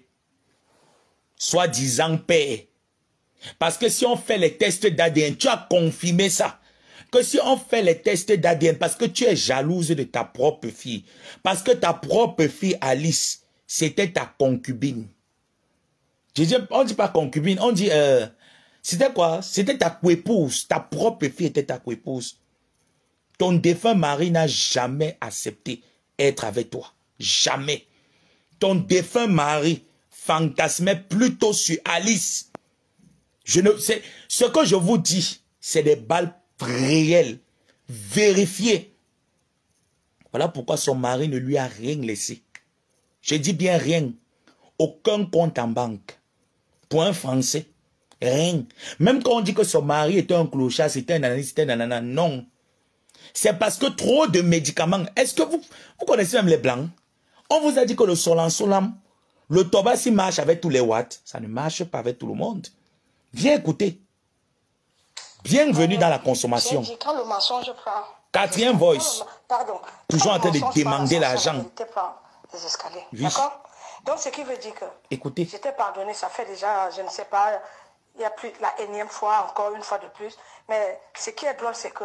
soi-disant père. Parce que si on fait les tests d'ADN, tu as confirmé ça. Que si on fait les tests d'ADN, parce que tu es jalouse de ta propre fille, parce que ta propre fille Alice, c'était ta concubine. On ne dit pas concubine, on dit, c'était quoi? C'était ta coépouse, ta propre fille était ta coépouse. Ton défunt mari n'a jamais accepté être avec toi. Jamais. Ton défunt mari fantasmait plutôt sur Alice. Ce que je vous dis, c'est des balles réelles, vérifiées. Voilà pourquoi son mari ne lui a rien laissé. Je dis bien rien. Aucun compte en banque. Pour un Français, rien. Même quand on dit que son mari était un clochard, c'était un nanani, c'était un nanana, non. C'est parce que trop de médicaments. Est-ce que vous connaissez même les blancs? On vous a dit que le solam, le tobassi marche avec tous les watts. Ça ne marche pas avec tout le monde. Viens écouter. Bienvenue dans la consommation. Dit, quand le mensonge prend... Quatrième voice. Pardon. Toujours en train de demander l'argent. Les escaliers. Oui. D'accord? Donc, ce qui veut dire que... Écoutez. J'étais pardonné, ça fait déjà, je ne sais pas, il y a plus la énième fois, encore une fois de plus. Mais ce qui est drôle, c'est que...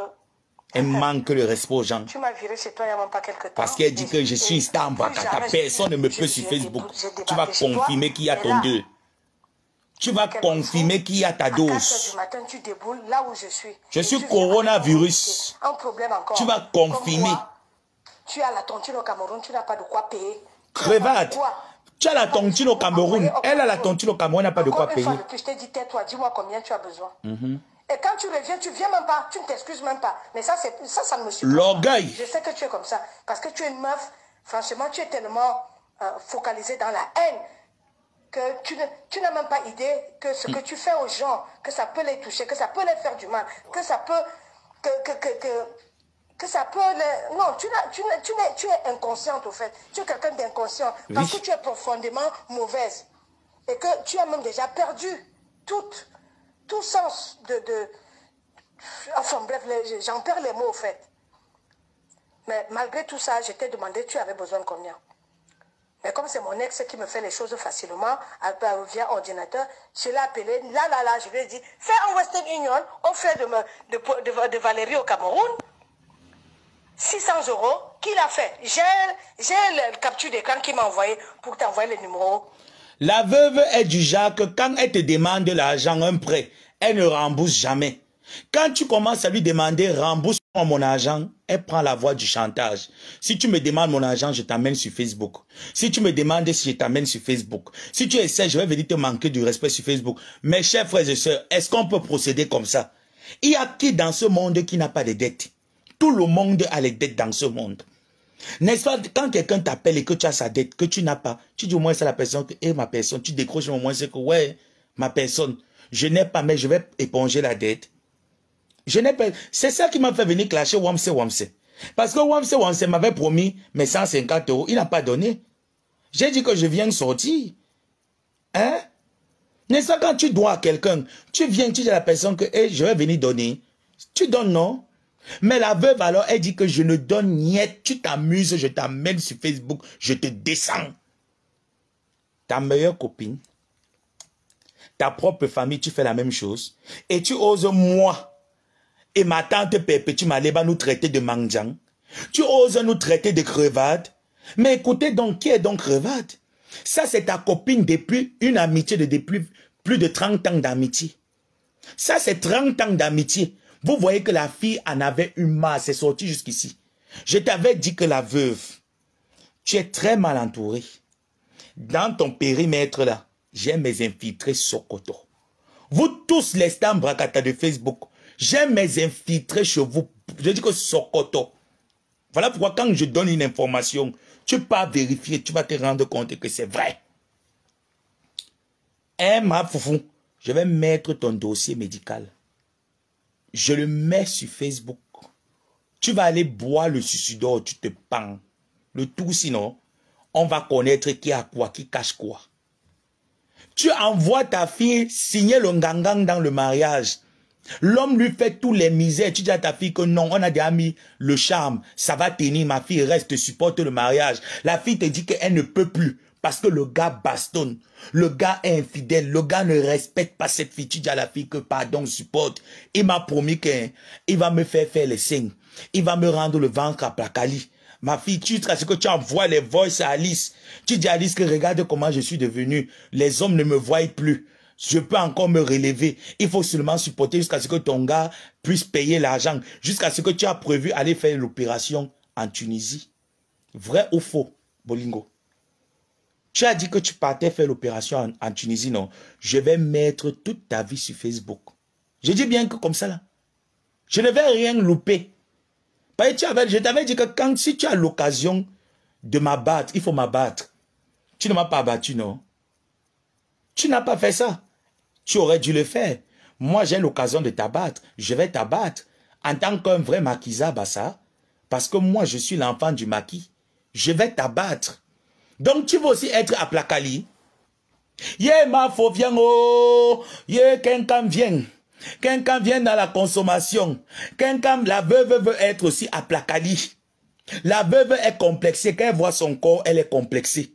Elle manque le respect aux gens. Tu m'as viré chez toi il n'y a même pas quelque temps. Parce qu'elle dit que je suis une star en Bakata. Personne ne me peut sur Facebook. Tu vas confirmer qu'il y a ton deux. Tu vas confirmer qu'il y a ta dose. À 4 heures du matin, tu déboules là où je suis. Je suis coronavirus. Un problème encore. Tu vas confirmer. Tu as la tontine au Cameroun, tu n'as pas de quoi payer. Crevade. Tu as la tontine au Cameroun. Elle a la tontine au Cameroun, elle n'a pas de quoi payer. Je t'ai dit, tais-toi, dis-moi combien tu as besoin. Et quand tu reviens, tu viens même pas, tu ne t'excuses même pas. Mais ça ne me suffit pas. L'orgueil. Je sais que tu es comme ça. Parce que tu es une meuf, franchement, tu es tellement focalisée dans la haine que tu n'as même pas idée que ce que tu fais aux gens, que ça peut les toucher, que ça peut les faire du mal, que ça peut... Que ça peut les... Non, tu es inconsciente au fait. Tu es quelqu'un d'inconscient. Parce que tu es profondément mauvaise. Et que tu as même déjà perdu tout sens Enfin bref, j'en perds les mots au fait. Mais malgré tout ça, je t'ai demandé, tu avais besoin de combien? Mais comme c'est mon ex qui me fait les choses facilement, via ordinateur, je l'ai appelé, là, je lui ai dit, fais en Western Union, au fait de Valérie au Cameroun, 600 €, qui l'a fait? J'ai le capture d'écran qui m'a envoyé pour t'envoyer les numéros. La veuve est du genre que quand elle te demande l'argent, un prêt, elle ne rembourse jamais. Quand tu commences à lui demander rembourse-moi mon argent, elle prend la voie du chantage. Si tu me demandes mon argent, je t'amène sur Facebook. Si tu me demandes si je t'amène sur Facebook. Si tu essaies, je vais venir te manquer du respect sur Facebook. Mes chers frères et sœurs, est-ce qu'on peut procéder comme ça? Il y a qui dans ce monde qui n'a pas de dettes? Tout le monde a les dettes dans ce monde. N'est-ce pas, quand quelqu'un t'appelle et que tu as sa dette, que tu n'as pas, tu dis au moins c'est la personne que, ma personne, tu décroches au moins c'est que, ouais, ma personne, je n'ai pas, mais je vais éponger la dette. Je n'ai pas, c'est ça qui m'a fait venir clasher Wamse. Parce que Wamse m'avait promis mes 150 €, il n'a pas donné. J'ai dit que je viens de sortir. Hein? N'est-ce pas, quand tu dois à quelqu'un, tu viens, tu dis à la personne que, hey, je vais venir donner. Tu donnes, non? Mais la veuve alors, elle dit que je ne donne niet, tu t'amuses, je t'amène sur Facebook, je te descends. Ta meilleure copine, ta propre famille, tu fais la même chose. Et tu oses moi et ma tante Perpétue Maléba nous traiter de mangjang. Tu oses nous traiter de crevade. Mais écoutez donc, qui est donc crevade? Ça c'est ta copine depuis une amitié de plus de 30 ans d'amitié. Ça c'est 30 ans d'amitié. Vous voyez que la fille en avait une masse, c'est sorti jusqu'ici. Je t'avais dit que la veuve, tu es très mal entourée. Dans ton périmètre là, j'ai mes infiltrés Sokoto. Vous tous les stars Brakata de Facebook, j'ai mes infiltrés chez vous. Je dis que Sokoto. Voilà pourquoi quand je donne une information, tu peux pas vérifier, tu vas te rendre compte que c'est vrai. Ma foufou, je vais mettre ton dossier médical. Je le mets sur Facebook. Tu vas aller boire le suicidor, tu te pends. Le tout sinon, on va connaître qui a quoi, qui cache quoi. Tu envoies ta fille signer le ngangang dans le mariage. L'homme lui fait tous les misères. Tu dis à ta fille que non, on a déjà mis le charme. Ça va tenir, ma fille reste, supporte le mariage. La fille te dit qu'elle ne peut plus. Parce que le gars bastonne. Le gars est infidèle. Le gars ne respecte pas cette fille. Tu dis à la fille que pardon, supporte. Il m'a promis qu'il va me faire les signes. Il va me rendre le ventre à Placali. Ma fille, jusqu'à ce que tu envoies les voices à Alice. Tu dis à Alice que regarde comment je suis devenu. Les hommes ne me voient plus. Je peux encore me relever. Il faut seulement supporter jusqu'à ce que ton gars puisse payer l'argent. Jusqu'à ce que tu as prévu aller faire l'opération en Tunisie. Vrai ou faux, Bolingo? Tu as dit que tu partais faire l'opération en Tunisie, non? Je vais mettre toute ta vie sur Facebook. Je dis bien que comme ça, là. Je ne vais rien louper. Je t'avais dit que si tu as l'occasion de m'abattre, il faut m'abattre. Tu ne m'as pas abattu, non? Tu n'as pas fait ça. Tu aurais dû le faire. Moi, j'ai l'occasion de t'abattre. Je vais t'abattre. En tant qu'un vrai maquisa, Bassa. Parce que moi, je suis l'enfant du maquis. Je vais t'abattre. Donc, tu vas aussi être à Placali. Yé, ma faux vient, oh. Yé, quelqu'un vient. Quelqu'un vient dans la consommation. Quelqu'un, la veuve veut être aussi à Placali. La veuve est complexée. Quand elle voit son corps, elle est complexée.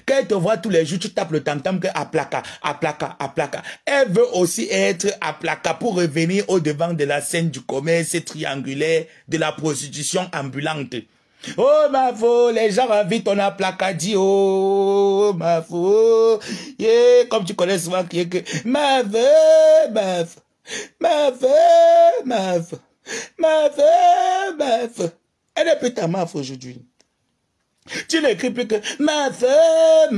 Quand elle te voit tous les jours, tu tapes le tam-tam que à Plaka. Elle veut aussi être à Plaka pour revenir au devant de la scène du commerce triangulaire, de la prostitution ambulante. Oh ma faux, les gens invitent ton Aplakadi, oh ma faux. Yeah, comme tu connais souvent qui est que ma veuve. Elle est plus ta meuf aujourd'hui. Tu n'écris plus que ma veuve.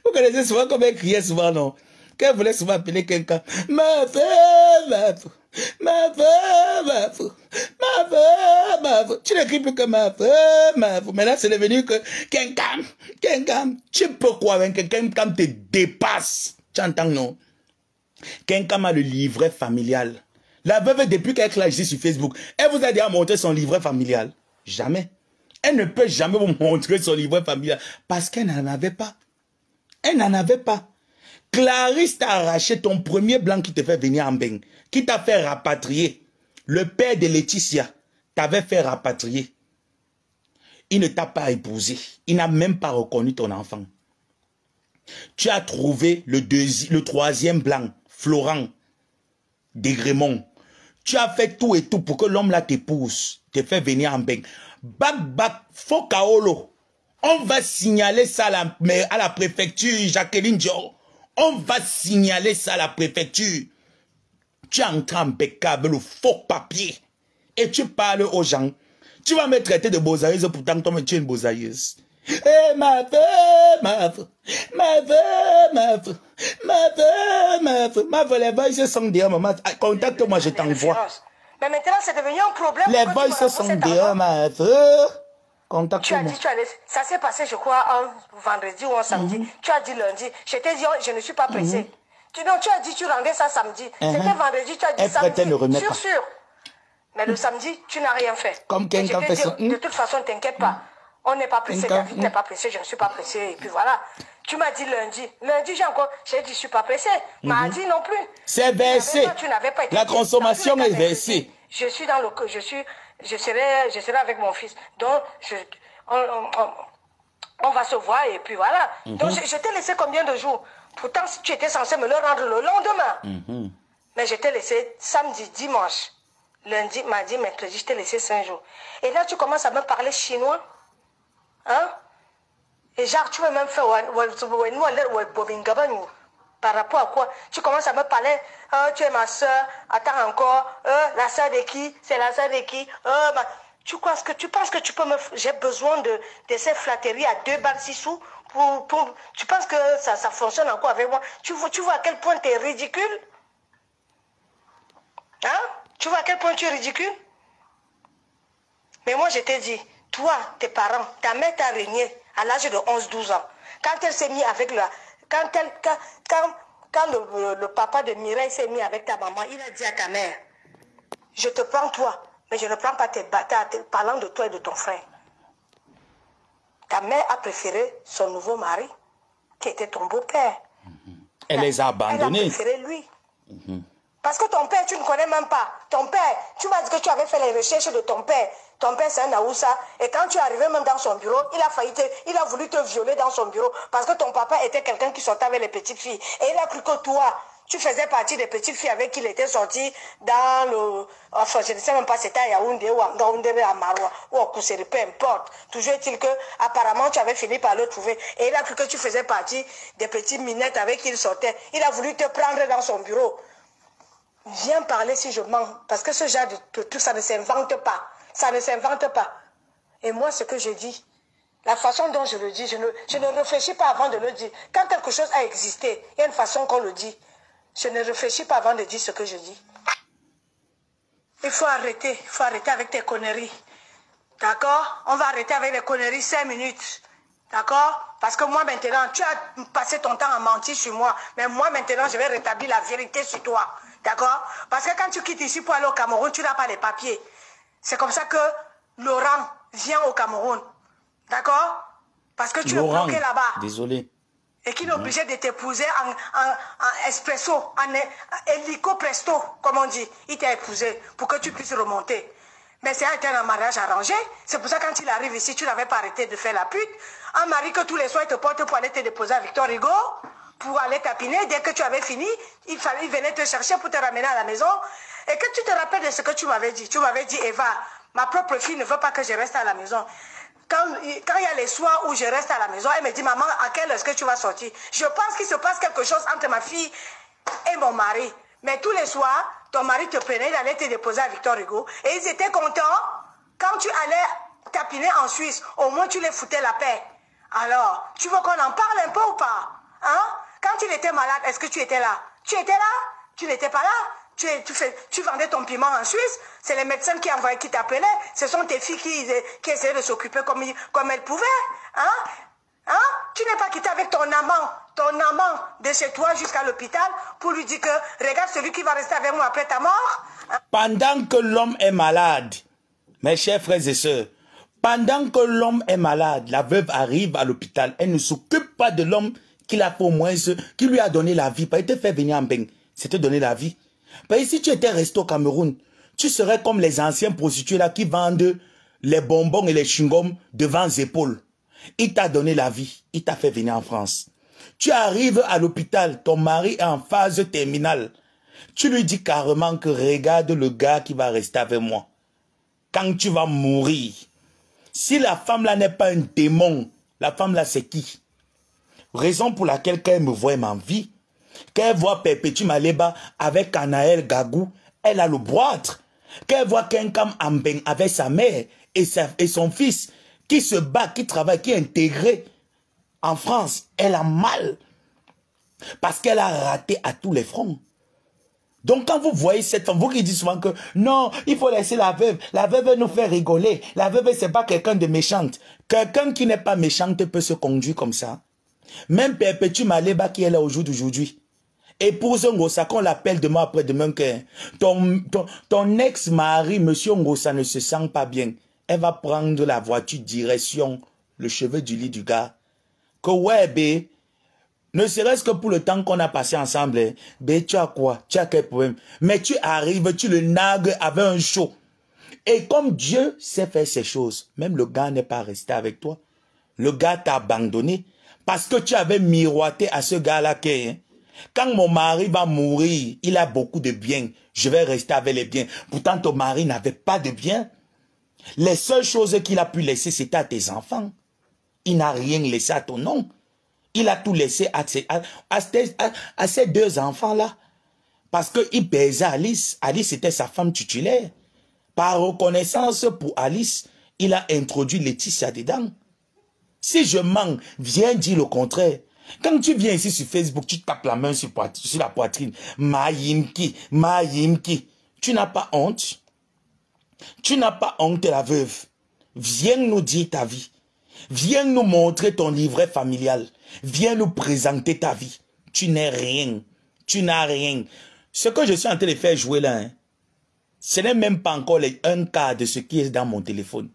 Vous connaissez souvent comme elle criait souvent, non? Qu'elle voulait souvent appeler quelqu'un. Ma veuve. Tu n'écris plus que ma veuve. Maintenant, c'est devenu que quelqu'un. Tu peux quoi avec quelqu'un quand te dépasse? Tu entends, non? Quelqu'un a le livret familial. La veuve, depuis qu'elle classe ici sur Facebook, elle vous a déjà montré son livret familial? Jamais. Elle ne peut jamais vous montrer son livret familial parce qu'elle n'en avait pas. Elle n'en avait pas. Clarisse t'a arraché ton premier blanc qui te fait venir en bain, qui t'a fait rapatrier. Le père de Laetitia t'avait fait rapatrier. Il ne t'a pas épousé. Il n'a même pas reconnu ton enfant. Tu as trouvé le troisième blanc, Florent Desgrémont. Tu as fait tout et tout pour que l'homme là t'épouse, te fait venir en bain. Bac, faux kaolo. On va signaler ça à la préfecture, Jacqueline Dior. On va signaler ça à la préfecture. Tu entres en béca avec le faux papier. Et tu parles aux gens. Tu vas me traiter de bozailleuse pourtant que toi tu es une bozailleuse. Eh ma veuve, les voices sont dehors, maman. Contacte-moi, je t'envoie. Mais maintenant, c'est devenu un problème. Les voices sont dehors, ma veuve. Contacte-moi. Tu as dit, ça s'est passé, je crois, un vendredi ou un samedi. Tu as dit lundi. Je t'ai dit, je ne suis pas pressé. Tu as dit, tu rendais ça samedi. C'était vendredi, tu as dit samedi. Sûr. Mais le samedi, tu n'as rien fait. Comme quelqu'un fait ça. De toute façon, t'inquiète pas. On n'est pas pressé, David n'est pas pressé, je ne suis pas pressé. Et puis voilà. Tu m'as dit lundi. Lundi, j'ai dit, je ne suis pas pressé. Mardi non plus. C'est versé. La consommation est versée. Je suis dans le... Je serai avec mon fils. Donc, on va se voir et puis voilà. Donc, je t'ai laissé combien de jours? Pourtant, si tu étais censé me le rendre le lendemain. Mais je t'ai laissé samedi, dimanche, lundi, mardi, mercredi, je t'ai laissé 5 jours. Et là, tu commences à me parler chinois. Hein? Et genre, tu veux même faire par rapport à quoi? Tu commences à me parler, tu es ma soeur, attends encore, la soeur de qui? C'est la soeur de qui? Tu penses que tu peux me... J'ai besoin de ces flatteries à 2 balles 6 sous tu penses que ça fonctionne encore avec moi? Tu vois à quel point tu es ridicule? Hein? Tu vois à quel point tu es ridicule? Mais moi, je t'ai dit, toi, tes parents, ta mère t'a régné à l'âge de 11-12 ans. Quand elle s'est mise avec quand le papa de Mireille s'est mis avec ta maman, il a dit à ta mère, je te prends toi, mais je ne prends pas tes bâtards, parlant de toi et de ton frère. Ta mère a préféré son nouveau mari, qui était ton beau-père. Elle les a abandonnés. Elle a préféré lui. Parce que ton père, tu ne connais même pas. Ton père, tu m'as dit que tu avais fait les recherches de ton père. Ton père, c'est un Aoussa. Et quand tu es arrivé même dans son bureau, il a voulu te violer dans son bureau. Parce que ton papa était quelqu'un qui sortait avec les petites filles. Et il a cru que toi, tu faisais partie des petites filles avec qui il était sorti dans le... Enfin, je ne sais même pas si c'était à Yaoundé ou à Ngaoundé, à Maroua ou à Kousseri, peu importe. Toujours est-il que, apparemment, tu avais fini par le trouver. Et il a cru que tu faisais partie des petites minettes avec qui il sortait. Il a voulu te prendre dans son bureau. Viens parler si je mens. Parce que ce genre de tout, ça ne s'invente pas. Ça ne s'invente pas. Et moi, ce que je dis, la façon dont je le dis, je ne réfléchis pas avant de le dire. Quand quelque chose a existé, il y a une façon qu'on le dit. Je ne réfléchis pas avant de dire ce que je dis. Il faut arrêter avec tes conneries. D'accord? On va arrêter avec les conneries 5 minutes. D'accord? Parce que moi maintenant, tu as passé ton temps à mentir sur moi. Mais moi maintenant, je vais rétablir la vérité sur toi. D'accord? Parce que quand tu quittes ici pour aller au Cameroun, tu n'as pas les papiers. C'est comme ça que Laurent vient au Cameroun. D'accord? Parce que tu es bloqué là-bas. Désolé. Et qu'il est obligé de t'épouser en espresso, en hélico presto, comme on dit. Il t'a épousé pour que tu puisses remonter. Mais c'est un mariage arrangé. C'est pour ça que quand il arrive ici, tu n'avais pas arrêté de faire la pute. Un mari que tous les soirs, il te porte pour aller te déposer à Victor Hugo, pour aller tapiner. Dès que tu avais fini, il venait te chercher pour te ramener à la maison. Et que tu te rappelles de ce que tu m'avais dit. Tu m'avais dit, Eva, ma propre fille ne veut pas que je reste à la maison. Quand il y a les soirs où je reste à la maison, elle me dit, maman, à quelle heure est-ce que tu vas sortir? Je pense qu'il se passe quelque chose entre ma fille et mon mari. Mais tous les soirs, ton mari te prenait, il allait te déposer à Victor Hugo. Et ils étaient contents. Quand tu allais tapiner en Suisse, au moins tu les foutais la paix. Alors, tu veux qu'on en parle un peu ou pas? Hein? Quand il était malade, est-ce que tu étais là? Tu étais là? Tu n'étais pas là? Tu vendais ton piment en Suisse, c'est les médecins qui t'appelaient, ce sont tes filles qui essayaient de s'occuper comme elles pouvaient. Hein? Hein? Tu n'es pas quitté avec ton amant de chez toi jusqu'à l'hôpital pour lui dire que regarde celui qui va rester avec moi après ta mort. Hein? Pendant que l'homme est malade, mes chers frères et sœurs, pendant que l'homme est malade, la veuve arrive à l'hôpital, elle ne s'occupe pas de l'homme qui l'a fait au moins, qui lui a donné la vie, pas été fait venir en bain, c'était donner la vie. Parce que si tu étais resté au Cameroun, tu serais comme les anciens prostituées là qui vendent les bonbons et les chewing-gums devant les épaules. Il t'a donné la vie, il t'a fait venir en France. Tu arrives à l'hôpital, ton mari est en phase terminale. Tu lui dis carrément que regarde le gars qui va rester avec moi. Quand tu vas mourir, si la femme là n'est pas un démon, la femme là c'est qui? Raison pour laquelle quand elle me voit, elle m'envie. Quand elle voit Perpétue Maleba avec Anaël Gagou, elle a le boître. Quand elle voit Kenkam Ambeng avec sa mère et son fils qui se bat, qui travaille, qui est intégré en France, elle a mal. Parce qu'elle a raté à tous les fronts. Donc quand vous voyez cette femme, vous qui dites souvent que non, il faut laisser la veuve nous fait rigoler. La veuve, c'est pas quelqu'un de méchante. Quelqu'un qui n'est pas méchante peut se conduire comme ça. Même Perpétue Maleba qui est là au jour d'aujourd'hui. Épouse Ngossa, qu'on l'appelle demain après-demain que ton ex-mari, monsieur Ngossa, ne se sent pas bien. Elle va prendre la voiture direction le chevet du lit du gars. Que ouais, bé, ne serait-ce que pour le temps qu'on a passé ensemble, bé, tu as quoi? Tu as quel problème? Mais tu arrives, tu le nagues avec un show. Et comme Dieu sait faire ces choses, même le gars n'est pas resté avec toi. Le gars t'a abandonné parce que tu avais miroité à ce gars-là que... Quand mon mari va mourir, il a beaucoup de biens. Je vais rester avec les biens. Pourtant, ton mari n'avait pas de biens. Les seules choses qu'il a pu laisser, c'était à tes enfants. Il n'a rien laissé à ton nom. Il a tout laissé à ces deux enfants-là. Parce qu'il baisait Alice. Alice était sa femme titulaire. Par reconnaissance pour Alice, il a introduit Laetitia dedans. Si je mens, viens dire le contraire. Quand tu viens ici sur Facebook, tu tapes la main sur la poitrine. Mayimki, Mayimki. Tu n'as pas honte. Tu n'as pas honte, la veuve. Viens nous dire ta vie. Viens nous montrer ton livret familial. Viens nous présenter ta vie. Tu n'es rien. Tu n'as rien. Ce que je suis en train de faire jouer là, hein, ce n'est même pas encore un quart de ce qui est dans mon téléphone.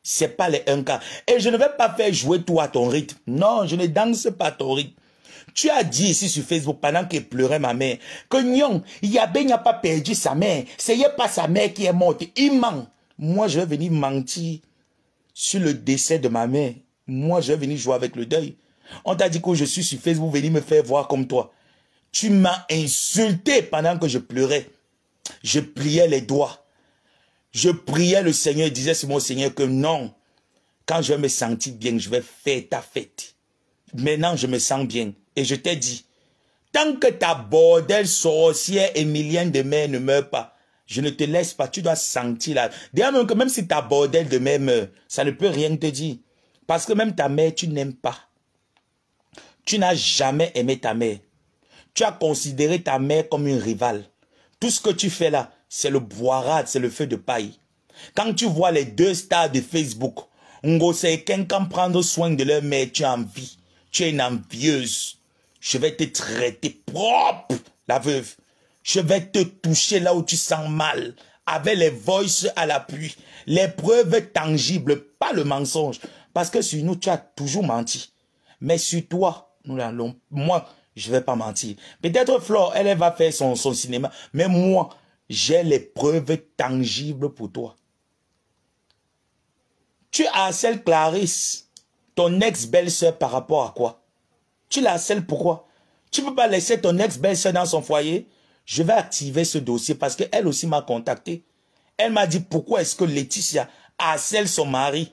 C'est pas les 1K. Et je ne vais pas faire jouer tout à ton rythme. Non, je ne danse pas à ton rythme. Tu as dit ici sur Facebook, pendant qu'il pleurait ma mère, que non, Yabé n'a pas perdu sa mère. C'est pas sa mère qui est morte. Il ment. Moi, je vais venir mentir sur le décès de ma mère. Moi, je vais venir jouer avec le deuil. On t'a dit que je suis sur Facebook, venir me faire voir comme toi. Tu m'as insulté pendant que je pleurais. Je pliais les doigts. Je priais le Seigneur et disais sur mon Seigneur que non, quand je vais me sentir bien, je vais faire ta fête. Maintenant, je me sens bien. Et je t'ai dit, tant que ta bordel sorcière Emilienne de mer ne meurt pas, je ne te laisse pas, tu dois sentir là. D'ailleurs, même si ta bordel de mer meurt, ça ne peut rien te dire. Parce que même ta mère, tu n'aimes pas. Tu n'as jamais aimé ta mère. Tu as considéré ta mère comme une rivale. Tout ce que tu fais là, c'est le boirade, c'est le feu de paille. Quand tu vois les deux stars de Facebook, Ngose et quelqu'un prendre soin de leur mère, tu as envie. Tu es une envieuse. Je vais te traiter propre, la veuve. Je vais te toucher là où tu sens mal. Avec les voices à l'appui. Les preuves tangibles, pas le mensonge. Parce que sur nous, tu as toujours menti. Mais sur toi, nous allons, moi, je ne vais pas mentir. Peut-être Flore, elle va faire son cinéma. Mais moi, j'ai les preuves tangibles pour toi. Tu harcèles Clarisse, ton ex-belle-sœur, par rapport à quoi? Tu la harcèles pourquoi? Tu ne peux pas laisser ton ex-belle-sœur dans son foyer? Je vais activer ce dossier parce qu'elle aussi m'a contacté. Elle m'a dit pourquoi est-ce que Laetitia harcèle son mari,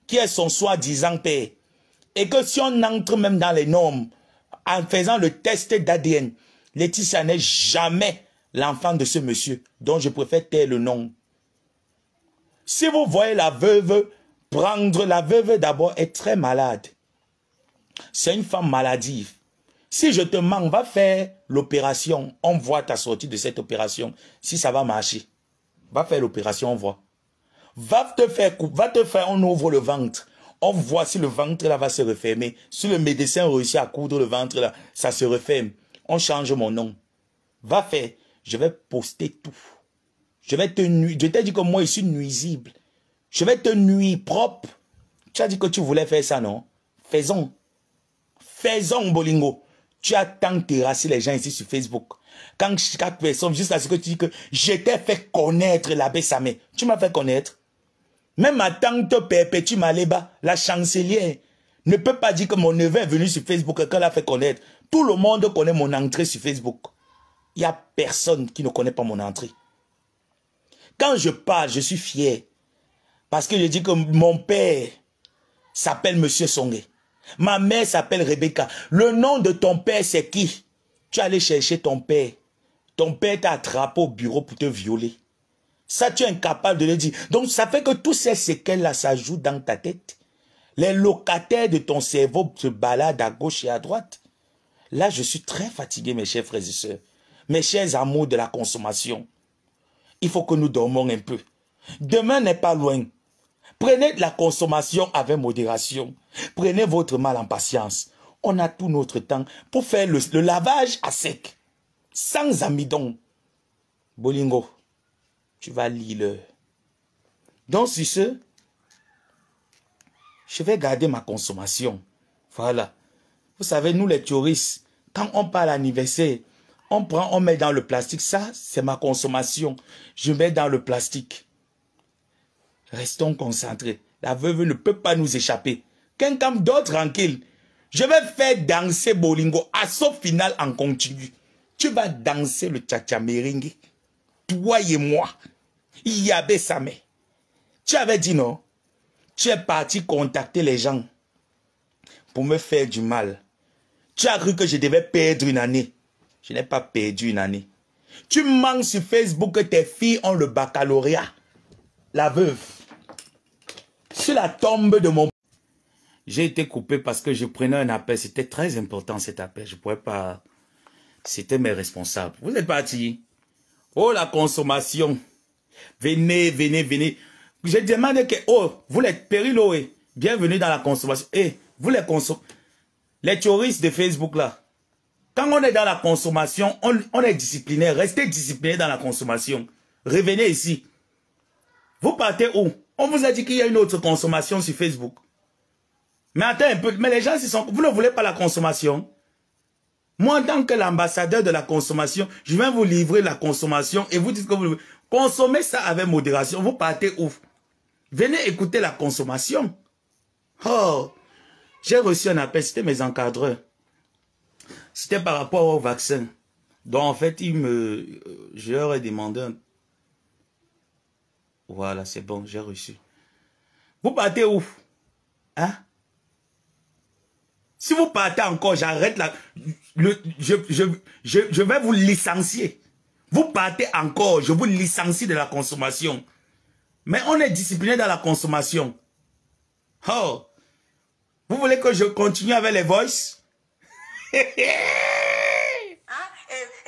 qui est son soi-disant père. Et que si on entre même dans les normes, en faisant le test d'ADN, Laetitia n'est jamais l'enfant de ce monsieur, dont je préfère taire le nom. Si vous voyez la veuve prendre, la veuve d'abord est très malade. C'est une femme maladive. Si je te mens, va faire l'opération. On voit ta sortie de cette opération. Si ça va marcher. Va faire l'opération, on voit. Va te faire, on ouvre le ventre. On voit si le ventre là va se refermer. Si le médecin réussit à coudre le ventre là, ça se referme. On change mon nom. Va faire. Je vais poster tout. Je vais te nuire. Je t'ai dit que moi, je suis nuisible. Je vais te nuire propre. Tu as dit que tu voulais faire ça, non? Faisons. Faisons, Bolingo. Tu as tant terrassé les gens ici sur Facebook. Quand chaque personne, jusqu'à ce que tu dis que je t'ai fait connaître l'abbé Samé. Tu m'as fait connaître. Même ma tante Perpétue Maléba, la chancelière, ne peut pas dire que mon neveu est venu sur Facebook et qu'elle a fait connaître. Tout le monde connaît mon entrée sur Facebook. Il n'y a personne qui ne connaît pas mon entrée. Quand je parle, je suis fier. Parce que je dis que mon père s'appelle Monsieur Songé. Ma mère s'appelle Rebecca. Le nom de ton père, c'est qui? Tu es allé chercher ton père. Ton père t'a attrapé au bureau pour te violer. Ça, tu es incapable de le dire. Donc, ça fait que tous ces séquelles-là s'ajoutent dans ta tête. Les locataires de ton cerveau se baladent à gauche et à droite. Là, je suis très fatigué, mes chers frères et sœurs. Mes chers amours de la consommation. Il faut que nous dormons un peu. Demain n'est pas loin. Prenez de la consommation avec modération. Prenez votre mal en patience. On a tout notre temps pour faire le lavage à sec. Sans amidon. Bolingo, tu vas lire l'heure. Donc, sur ce, je vais garder ma consommation. Voilà. Vous savez, nous les touristes, quand on part à l'anniversaire, on prend, on met dans le plastique. Ça, c'est ma consommation. Je mets dans le plastique. Restons concentrés. La veuve ne peut pas nous échapper. Quelqu'un d'autre tranquille. Je vais faire danser Bolingo. Assaut final en continu. Tu vas danser le tchatcha-meringue. Toi et moi. Yabé Samé. Tu avais dit non. Tu es parti contacter les gens pour me faire du mal. Tu as cru que je devais perdre une année. Je n'ai pas perdu une année. Tu mens sur Facebook que tes filles ont le baccalauréat. La veuve. Sur la tombe de mon... J'ai été coupé parce que je prenais un appel. C'était très important cet appel. Je ne pouvais pas... C'était mes responsables. Vous êtes partis. Oh, la consommation. Venez, venez, venez. Je demande que... Oh, vous les périloés. Bienvenue dans la consommation. Eh, vous les consommez. Les touristes de Facebook là. Quand on est dans la consommation, on est discipliné. Restez discipliné dans la consommation. Revenez ici. Vous partez où? On vous a dit qu'il y a une autre consommation sur Facebook. Mais attends un peu, mais les gens, vous ne voulez pas la consommation? Moi, en tant que l'ambassadeur de la consommation, je viens vous livrer la consommation et vous dites que vous consommez ça avec modération. Vous partez où? Venez écouter la consommation. Oh, j'ai reçu un appel, c'était mes encadreurs. C'était par rapport au vaccin. Donc, en fait, je leur ai demandé un... Voilà, c'est bon, j'ai reçu. Vous partez où? Hein? Si vous partez encore, j'arrête là. Je vais vous licencier. Vous partez encore, je vous licencie de la consommation. Mais on est discipliné dans la consommation. Oh! Vous voulez que je continue avec les voices? Et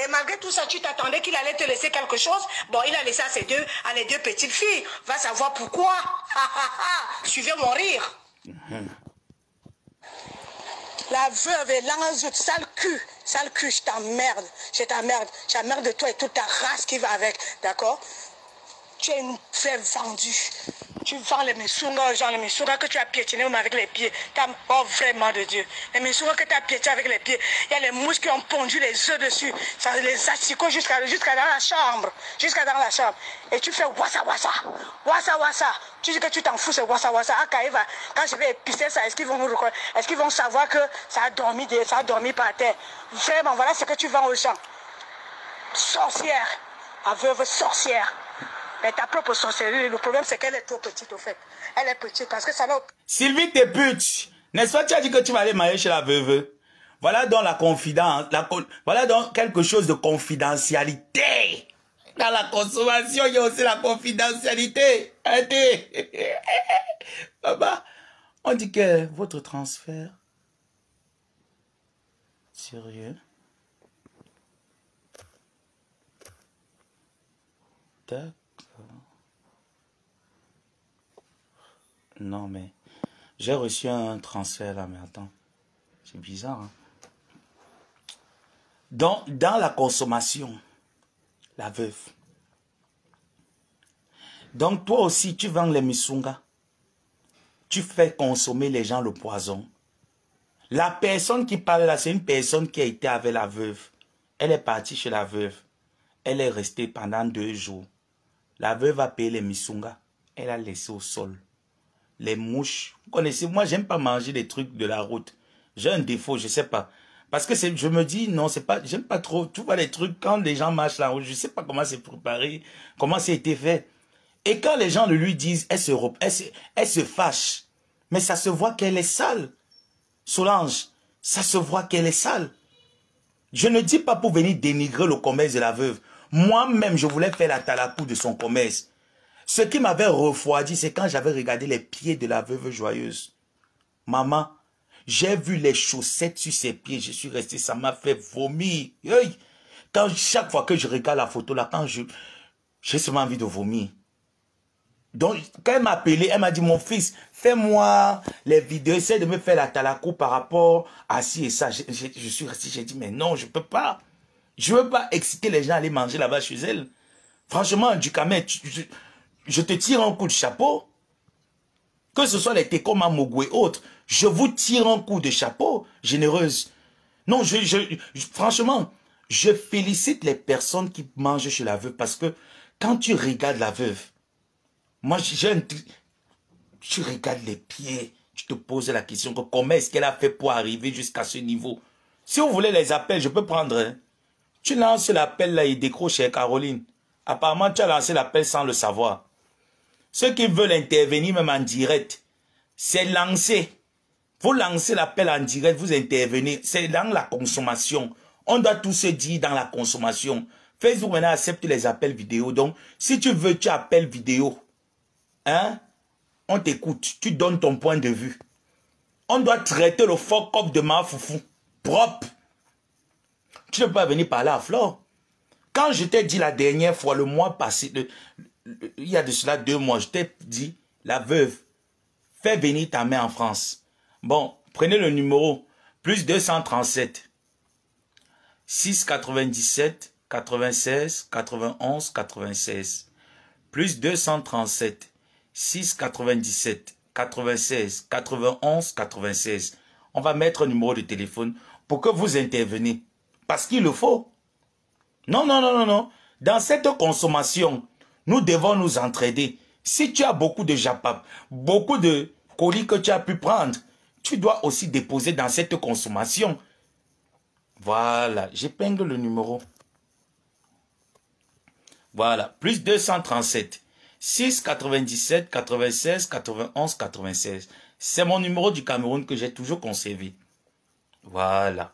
malgré tout ça, tu t'attendais qu'il allait te laisser quelque chose. Bon, il a laissé à les deux petites filles. Va savoir pourquoi. Suivez mon rire. La veuve est l'ange, sale cul, je t'emmerde. Je t'emmerde de toi et toute ta race qui va avec, d'accord? Tu es une femme vendue. Tu vends les Missunga aux gens, les Missunga que tu as piétiné avec les pieds. Oh, vraiment de Dieu. Les Missunga que tu as piétiné avec les pieds. Il y a les mouches qui ont pondu les œufs dessus. Ça les asticots jusqu'à dans la chambre. Jusqu'à dans la chambre. Et tu fais wassa wassa. Wassa wassa. Tu dis que tu t'en fous, c'est wassa wassa. Quand je vais épicer ça, est-ce qu'ils vont nous reconnaître? Est-ce qu'ils vont savoir que ça a dormi par terre? Vraiment, voilà ce que tu vends aux gens. Sorcière. La veuve sorcière. Mais ta propre sorcellerie, le problème c'est qu'elle est trop petite au fait. Elle est petite parce que ça n'a... Sylvie t'es pute. N'est-ce pas, tu as dit que tu vas aller marier chez la veuve. Voilà donc la confidence. Voilà donc quelque chose de confidentialité. Dans la consommation, il y a aussi la confidentialité. Arrêtez. Papa, on dit que votre transfert... Sérieux? D'accord. Non, mais j'ai reçu un transfert là, mais attends. C'est bizarre, hein? Donc, dans la consommation, la veuve. Donc, toi aussi, tu vends les Missunga. Tu fais consommer les gens le poison. La personne qui parle là, c'est une personne qui a été avec la veuve. Elle est partie chez la veuve. Elle est restée pendant 2 jours. La veuve a payé les Missunga. Elle a laissé au sol. Les mouches, vous connaissez, moi j'aime pas manger des trucs de la route. J'ai un défaut, je sais pas. Parce que je me dis, non, c'est pas, j'aime pas trop. Tu vois les trucs, quand les gens marchent la route, je sais pas comment c'est préparé, comment c'est été fait. Et quand les gens le lui disent, elle se fâche. Mais ça se voit qu'elle est sale. Solange, ça se voit qu'elle est sale. Je ne dis pas pour venir dénigrer le commerce de la veuve. Moi-même, je voulais faire la talakou de son commerce. Ce qui m'avait refroidi, c'est quand j'avais regardé les pieds de la veuve joyeuse. Maman, j'ai vu les chaussettes sur ses pieds, je suis resté, ça m'a fait vomir. Quand chaque fois que je regarde la photo là, j'ai seulement envie de vomir. Donc, quand elle m'a appelé, elle m'a dit, mon fils, fais-moi les vidéos, essaie de me faire la talakou par rapport à ci et ça. Je suis resté, j'ai dit, mais non, je peux pas. Je veux pas exciter les gens à aller manger là-bas chez elle. Franchement, Ducamel, je te tire un coup de chapeau. Que ce soit les Teko Mamogou et autres, je vous tire un coup de chapeau, généreuse. Non, franchement, je félicite les personnes qui mangent chez la veuve parce que quand tu regardes la veuve, moi, tu regardes les pieds, tu te poses la question, comment est-ce qu'elle a fait pour arriver jusqu'à ce niveau? Si vous voulez les appels, je peux prendre. Hein. Tu lances l'appel là, il décroche chez Caroline. Apparemment, tu as lancé l'appel sans le savoir. Ceux qui veulent intervenir même en direct, c'est lancer. Vous lancez l'appel en direct, vous intervenez. C'est dans la consommation. On doit tout se dire dans la consommation. Facebook maintenant accepte les appels vidéo. Donc, si tu veux, tu appelles vidéo. Hein? On t'écoute. Tu donnes ton point de vue. On doit traiter le fuck-up de ma foufou. Propre. Tu ne peux pas venir parler à Flore. Quand je t'ai dit la dernière fois, le mois passé, il y a de cela 2 mois, je t'ai dit, la veuve, fais venir ta mère en France. Bon, prenez le numéro, plus 237, 697, 96, 91, 96. Plus 237, 6 97 96 91 96. On va mettre un numéro de téléphone pour que vous interveniez. Parce qu'il le faut. Non, non, non, non, non. Dans cette consommation, nous devons nous entraider. Si tu as beaucoup de japap, beaucoup de colis que tu as pu prendre, tu dois aussi déposer dans cette consommation. Voilà, j'épingle le numéro. Voilà, plus 237 6 97 96 91 96. C'est mon numéro du Cameroun que j'ai toujours conservé. Voilà.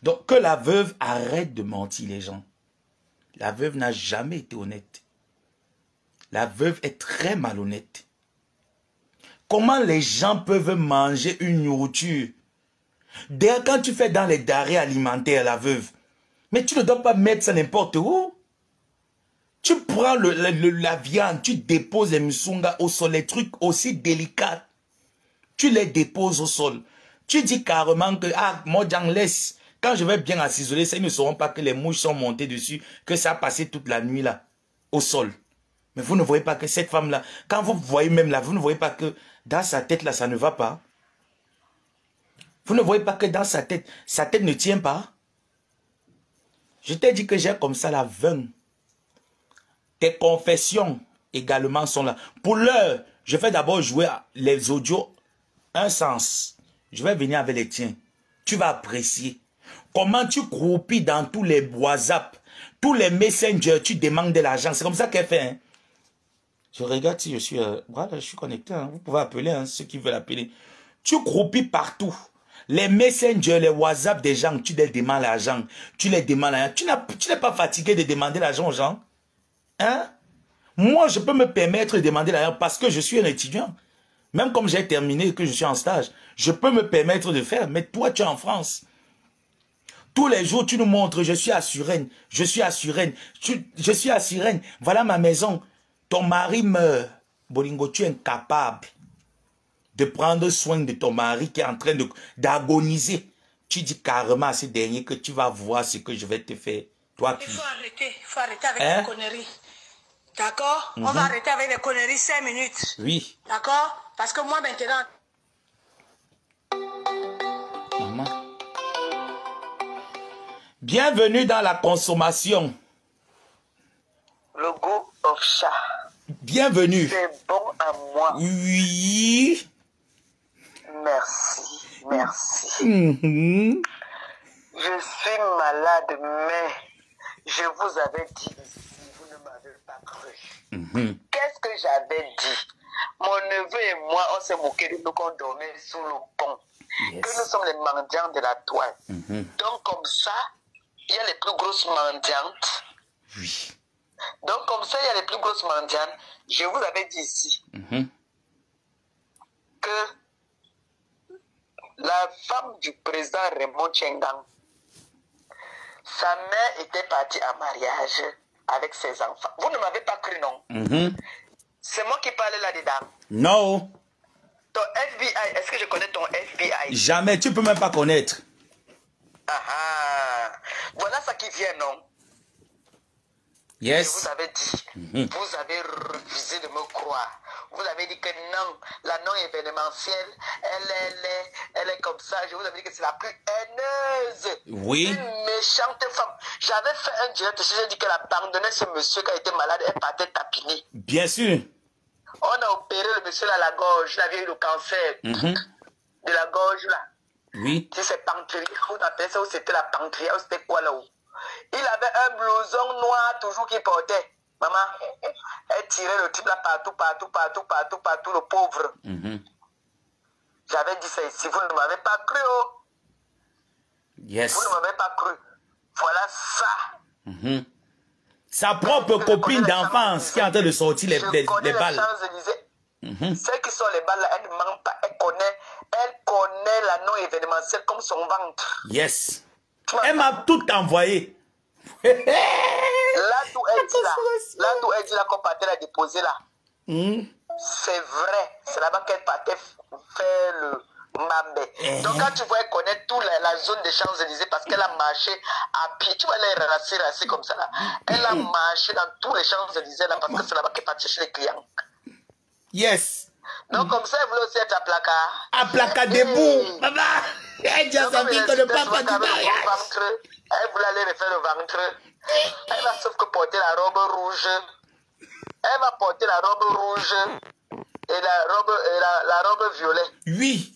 Donc, que la veuve arrête de mentir, les gens. La veuve n'a jamais été honnête. La veuve est très malhonnête. Comment les gens peuvent manger une nourriture? D'ailleurs, quand tu fais dans les denrées alimentaires, la veuve, mais tu ne dois pas mettre ça n'importe où. Tu prends la viande, tu déposes les musunga au sol, les trucs aussi délicats. Tu les déposes au sol. Tu dis carrément que, ah, moi, j'en laisse. Quand je vais bien assaisonner, ça, ils ne sauront pas que les mouches sont montées dessus, que ça a passé toute la nuit là, au sol. Mais vous ne voyez pas que cette femme-là, quand vous voyez même là, vous ne voyez pas que dans sa tête là, ça ne va pas. Vous ne voyez pas que dans sa tête ne tient pas. Je t'ai dit que j'ai comme ça la veine. Tes confessions également sont là. Pour l'heure, je vais d'abord jouer les audios un sens. Je vais venir avec les tiens. Tu vas apprécier. Comment tu croupis dans tous les WhatsApp, tous les messengers, tu demandes de l'argent. C'est comme ça qu'elle fait. Hein? Je regarde si je suis... voilà, je suis connecté. Hein. Vous pouvez appeler hein, ceux qui veulent appeler. Tu croupis partout. Les messengers, les WhatsApp des gens, tu les demandes l'argent. Tu les demandes l'argent. Tu n'es pas fatigué de demander l'argent aux gens? Hein? Moi, je peux me permettre de demander l'argent parce que je suis un étudiant. Même comme j'ai terminé et que je suis en stage, je peux me permettre de faire. Mais toi, tu es en France. Tous les jours, tu nous montres, je suis à Suresnes, je suis à Suresnes, je suis à Suresnes, voilà ma maison. Ton mari meurt. Bolingo, tu es incapable de prendre soin de ton mari qui est en train d'agoniser. Tu dis carrément à ces derniers que tu vas voir ce que je vais te faire. Toi qui... Il faut arrêter avec les conneries. D'accord? On va arrêter avec les conneries 5 minutes. Oui. D'accord? Parce que moi maintenant... Maman. Bienvenue dans la consommation. Le goût of chat. Bienvenue. C'est bon à moi. Oui. Merci. Merci. Je suis malade, mais je vous avais dit ici, vous ne m'avez pas cru. Qu'est-ce que j'avais dit? Mon neveu et moi, on s'est moqué de nous qu'on dormait sous le pont. Yes. Que nous sommes les mendiants de la toile. Donc comme ça, il y a les plus grosses mendiantes. Oui. Donc comme ça, il y a les plus grosses mendiantes. Je vous avais dit ici que la femme du président Raymond Tchengang, sa mère était partie en mariage avec ses enfants. Vous ne m'avez pas cru, non? C'est moi qui parlais là-dedans. Non. Ton FBI, est-ce que je connais ton FBI? Jamais, tu peux même pas connaître. Voilà ça qui vient, non? Yes. Je vous avais dit, vous avez refusé de me croire. Vous avez dit que non, la non-événementielle, elle est comme ça. Je vous avais dit que c'est la plus haineuse. Oui. Une méchante femme. J'avais fait un direct, j'ai dit qu'elle abandonnait ce monsieur qui a été malade, elle partait tapiner. Bien sûr. On a opéré le monsieur là, à la gorge, il avait eu le cancer de la gorge là. Oui. Si c'est pancréas, on appelait ça, ou c'était la pancréas, ou c'était quoi là-haut. Il avait un blouson noir toujours qu'il portait. Maman, elle tirait le type là partout, le pauvre. J'avais dit ça ici, vous ne m'avez pas cru, oh. Yes. Vous ne m'avez pas cru. Voilà ça. Sa propre copine d'enfance qui est en train de sortir les balles. Celles qui sont les balles là, elle ne ment pas, elle connaît la non-événementielle comme son ventre. Yes. Elle m'a tout envoyé. Là d'où elle dit là qu'on partait la déposer là. C'est vrai. C'est là-bas qu'elle partait faire le Mambé. Donc quand tu vois, elle connaît toute la zone des Champs-Élysées parce qu'elle a marché à pied. Tu vois, elle est racée comme ça là. Elle a marché dans tous les Champs-Élysées là parce que c'est là-bas qu'elle part chercher les clients. Yes. Donc, comme ça, elle voulait aussi être à placard. À placard debout. Maman, elle dit à sa fille que ne pas faire du mariage. Elle voulait aller refaire le ventre. Elle va sauf que porter la robe rouge. Elle va porter la robe rouge et la robe violet. Oui.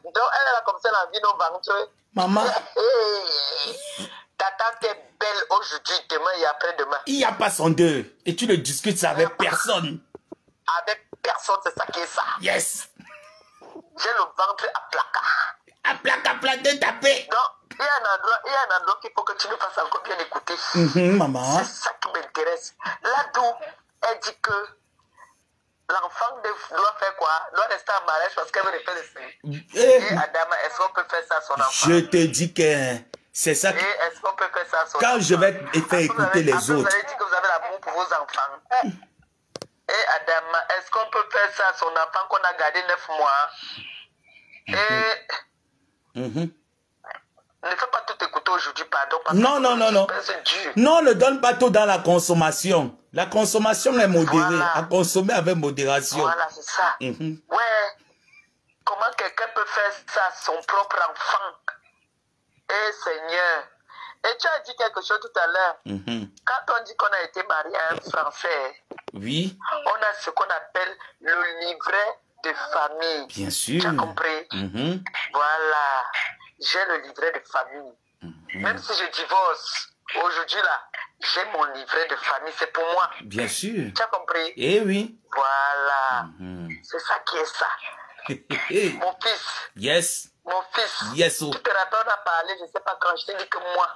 Donc, elle a comme ça la vie dans le ventre. Maman. Ta tante est belle aujourd'hui, demain et après-demain. Il n'y a pas son deux. Et tu ne discutes ça avec personne. Avec personne, c'est ça qui est ça. Yes. J'ai le ventre à placard. À placard, planté, tapé. Donc, il y a un endroit qu'il faut que tu nous fasses encore bien écouter. Maman. C'est ça qui m'intéresse. Là d'où elle dit que l'enfant doit faire quoi? Doit rester en mariage parce qu'elle veut refaire le sein. Et Adama, est-ce qu'on peut faire ça à son enfant? Je te dis que c'est ça. Et est-ce qu'on peut faire ça à son Quand enfant? je vais faire écouter les autres. Vous avez dit que vous avez l'amour pour vos enfants. Et Adama, est-ce qu'on peut faire ça à son enfant qu'on a gardé 9 mois? Et ne fais pas tout écouter aujourd'hui, pardon. Non. Non, ne donne pas tout dans la consommation. La consommation est modérée. Voilà. À consommer avec modération. Voilà, c'est ça. Ouais. Comment quelqu'un peut faire ça à son propre enfant? Eh Seigneur. Et tu as dit quelque chose tout à l'heure. Quand on dit qu'on a été marié à un Français, oui, on a ce qu'on appelle le livret de famille. Bien sûr. Tu as compris? Voilà. J'ai le livret de famille. Même si je divorce, aujourd'hui là, j'ai mon livret de famille. C'est pour moi. Bien sûr. Tu as compris? Eh oui. Voilà. C'est ça qui est ça. Mon fils. Yes. Mon fils. Yes. Tu te rappelles, on a parlé, je ne sais pas quand, je t'ai dit que moi,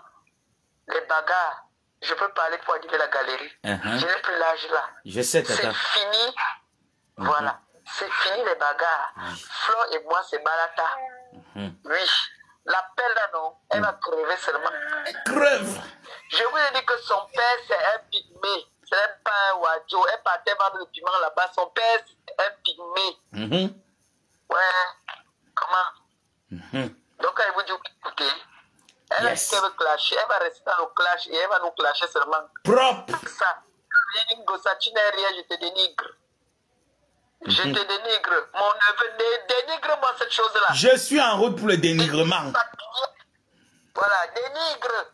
les bagarres, je peux parler pour animer la galerie. Je n'ai plus l'âge là. Je sais, tata. C'est fini. Voilà. C'est fini les bagarres. Flo et moi, c'est Balata. Oui. La pelle là, non, elle va crever seulement. Elle crève. Je vous ai dit que son père, c'est un pygmée. Ce n'est pas un wadjo. Elle partait vendre le piment là-bas. Son père, c'est un pygmée. Ouais. Comment? Donc, elle vous dit, écoutez, elle a dit qu'elle veut clasher. Elle va rester dans le clash et elle va nous clasher seulement. Propre. C'est ça. Tu n'es rien, je te dénigre. Je te dénigre. Mon neveu, dénigre-moi cette chose-là. Je suis en route pour le dénigrement. Voilà, dénigre.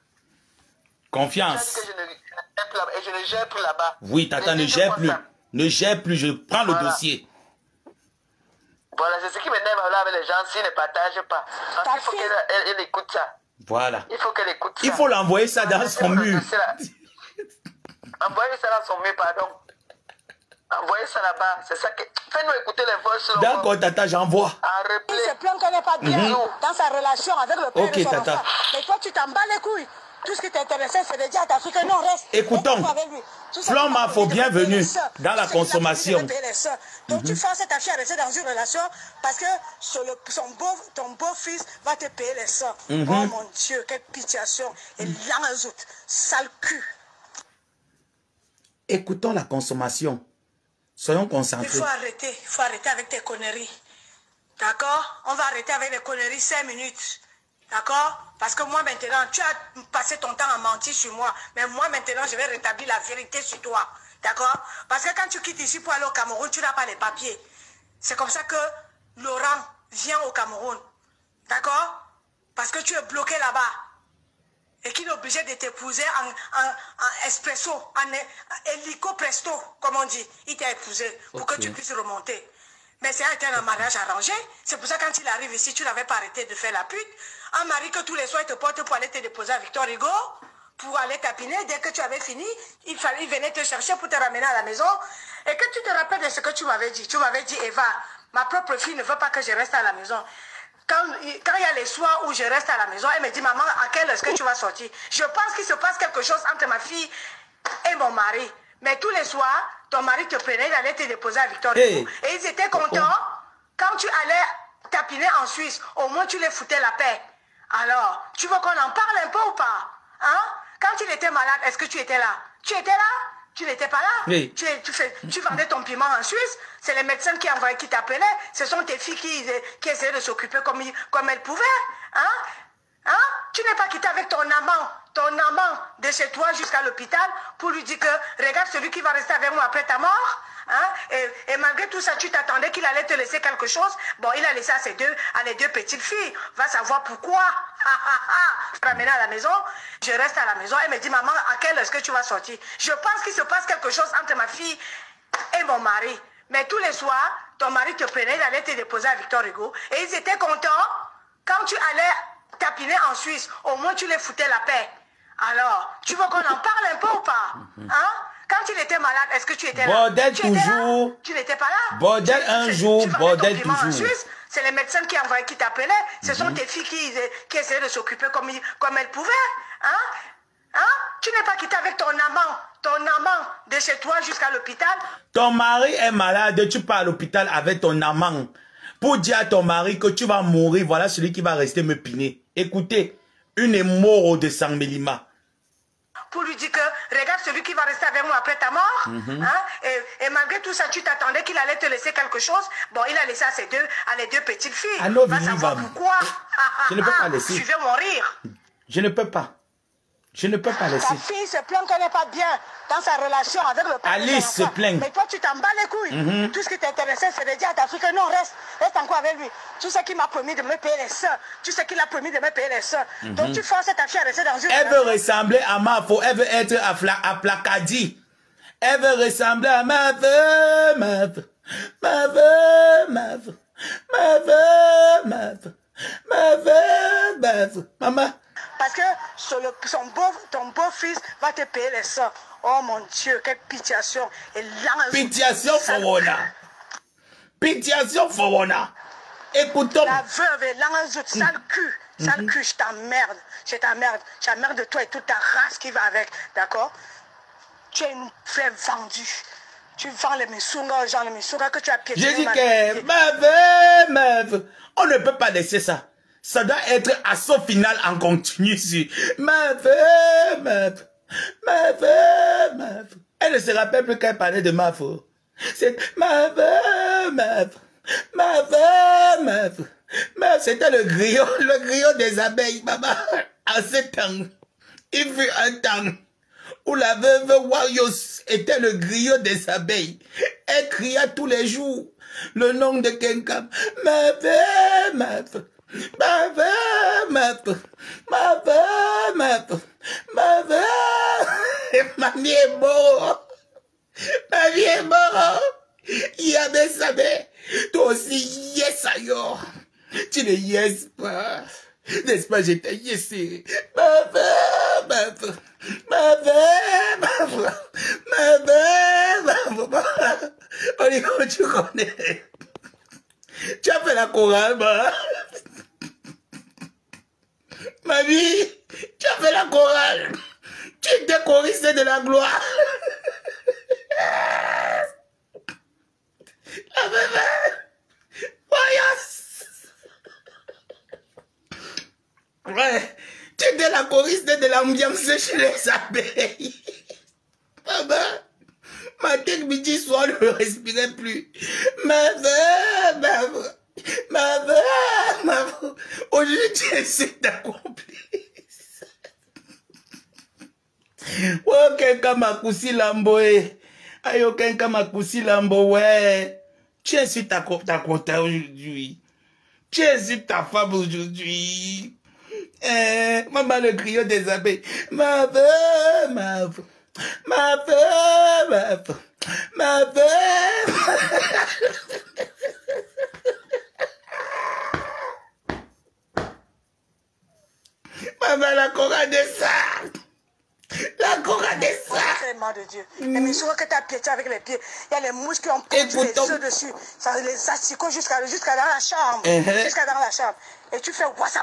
Confiance. Je ne gère plus là-bas. Oui, tata, ne gère plus. Ne gère plus, je prends le dossier. Voilà, c'est ce qui m'énerve là avec les gens s'ils ne partagent pas. Parce qu'il faut qu'elle écoute ça. Voilà. Il faut qu'elle écoute ça. Il faut l'envoyer ça dans son mur. Envoyez ça dans son mur, pardon. Envoyez ça là-bas. C'est ça que... Fais-nous écouter les voix sur le... D'accord, tata, j'envoie. Il se plaint qu'elle n'est pas bien dans sa relation avec le père de son enfant. Mais toi, tu t'en bats les couilles. Tout ce qui t'intéressait, c'est de dire à ta fille que non, reste. Écoutons. Florent faut bienvenue dans la consommation. Donc tu forces ta fille à rester dans une relation parce que ton beau-fils va te payer les seins. Oh mon Dieu, quelle pitiation. Et l'anzout, sale cul. Écoutons la consommation. Soyons concentrés. Il faut arrêter avec tes conneries. D'accord? On va arrêter avec les conneries 5 minutes. D'accord? Parce que moi maintenant, tu as passé ton temps à mentir sur moi. Mais moi maintenant, je vais rétablir la vérité sur toi. D'accord? Parce que quand tu quittes ici pour aller au Cameroun, tu n'as pas les papiers. C'est comme ça que Laurent vient au Cameroun. D'accord? Parce que tu es bloqué là-bas. Et qu'il est obligé de t'épouser en espresso, en hélico presto, comme on dit. Il t'a épousé pour que tu puisses remonter. Mais c'est un mariage arrangé. C'est pour ça que quand il arrive ici, tu n'avais pas arrêté de faire la pute. Un mari que tous les soirs, il te porte pour aller te déposer à Victor Hugo, pour aller tapiner. Dès que tu avais fini, il venait te chercher pour te ramener à la maison. Et que tu te rappelles de ce que tu m'avais dit. Tu m'avais dit, Eva, ma propre fille ne veut pas que je reste à la maison. Quand il y a les soirs où je reste à la maison, elle me dit, maman, à quelle heure est-ce que tu vas sortir? Je pense qu'il se passe quelque chose entre ma fille et mon mari. Mais tous les soirs, ton mari te prenait, il allait te déposer à Victor Hugo. Et ils étaient contents. Quand tu allais tapiner en Suisse, au moins tu les foutais la paix. Alors, tu veux qu'on en parle un peu ou pas? Hein? Quand il était malade, est-ce que tu étais là? Tu étais là? Tu n'étais pas là? Oui. Tu vendais ton piment en Suisse, c'est les médecins qui t'appelaient, ce sont tes filles qui essayaient de s'occuper comme elles pouvaient. Hein? Hein? tu n'es pas quitté avec ton amant de chez toi jusqu'à l'hôpital pour lui dire que regarde celui qui va rester avec moi après ta mort. Hein? Et malgré tout ça, tu t'attendais qu'il allait te laisser quelque chose. Bon, il a laissé à les deux petites filles. Va savoir pourquoi. Je ramène à la maison, je reste à la maison. Elle me dit, maman, à quelle heure est-ce que tu vas sortir? Je pense qu'il se passe quelque chose entre ma fille et mon mari. Mais tous les soirs, ton mari te prenait, il allait te déposer à Victor Hugo. Et ils étaient contents. Quand tu allais tapiner en Suisse, au moins tu les foutais la paix. Alors, tu veux qu'on en parle un peu ou pas? Hein? Quand il était malade, est-ce que tu étais là? Bordel toujours. Tu n'étais pas là? Bordel un jour, bordel toujours. C'est les médecins qui envoyaient, qui t'appelaient. Ce sont tes filles qui essayaient de s'occuper comme elles pouvaient. Hein? Tu n'es pas quitté avec ton amant de chez toi jusqu'à l'hôpital. Ton mari est malade, tu pars à l'hôpital avec ton amant pour dire à ton mari que tu vas mourir. Voilà celui qui va rester me piner. Écoutez, une émoro de San Melima. Pour lui dire que regarde celui qui va rester avec moi après ta mort. Hein? Et malgré tout ça, tu t'attendais qu'il allait te laisser quelque chose. Bon, il a laissé à les deux petites filles. Alors, va savoir pourquoi. Je ne peux pas laisser. Tu veux mourir. Je ne peux pas. Je ne peux pas laisser. Ta fille se plaint qu'elle n'est pas bien dans sa relation avec le père. Alice se plaint. Mais toi, tu t'en bats les couilles. Tout ce qui t'intéressait, c'est de dire à ta fille que non, reste encore avec lui. Tu sais qu'il m'a promis de me payer les soeurs. Tu sais qu'il a promis de me payer les soeurs. Donc tu forces ta fille à rester dans une Elle veut ressembler à Mafo. Elle veut être à Placadi. Elle veut ressembler à Mafo. Maman. Parce que ton beau-fils va te payer les soeurs. Oh mon Dieu, quelle pitiation. Pitiation Forona. Pitiation Forona. Écoutons. La veuve et l'ange, sale cul. Sale cul, je t'emmerde. Je t'emmerde de toi et toute ta race qui va avec. D'accord? Tu es une frère vendue. Tu vends les Missunga aux gens, les Missunga que tu as piétiné. J'ai dit que, meuf, on ne peut pas laisser ça. Ça doit être assaut final en continu sur meuf. Elle ne se rappelle plus qu'elle parlait de meuf. C'est meuf. C'était le griot des abeilles, maman. En ce temps, il fut un temps où la veuve Warios était le griot des abeilles. Elle cria tous les jours le nom de Kenkam. Meuf. Mamie est mort. Mamie est mort. Yabé Sabé. Toi aussi, yes, ailleurs. Tu ne yes pas. N'est-ce pas, je t'ai yesé. Oligo, tu connais. Tu as fait la chorale, Mamie, tu as fait la chorale. Tu étais choriste de la gloire. La bébé. Ouais, tu étais la choriste de l'ambiance chez les abeilles. Maman, matin, midi, soir, je ne respirais plus. Maman. Aujourd'hui, tu essaies d'accomplir. Oh, quelqu'un m'a coussi lamboé. Aïe, quelqu'un m'a coussi lambo, ouais. Tu insultes ta compta aujourd'hui. Tu insultes ta femme aujourd'hui. Maman, le griot des abeilles. Ma veuve. Maman, la chorale des sacs. La chorale des sacs. De Dieu. Les missions que tu as piété avec les pieds, il y a les mouches qui ont posé les œufs dessus. Ça les asticot jusqu'à dans la chambre. Jusqu'à dans la chambre. Et tu fais wassa.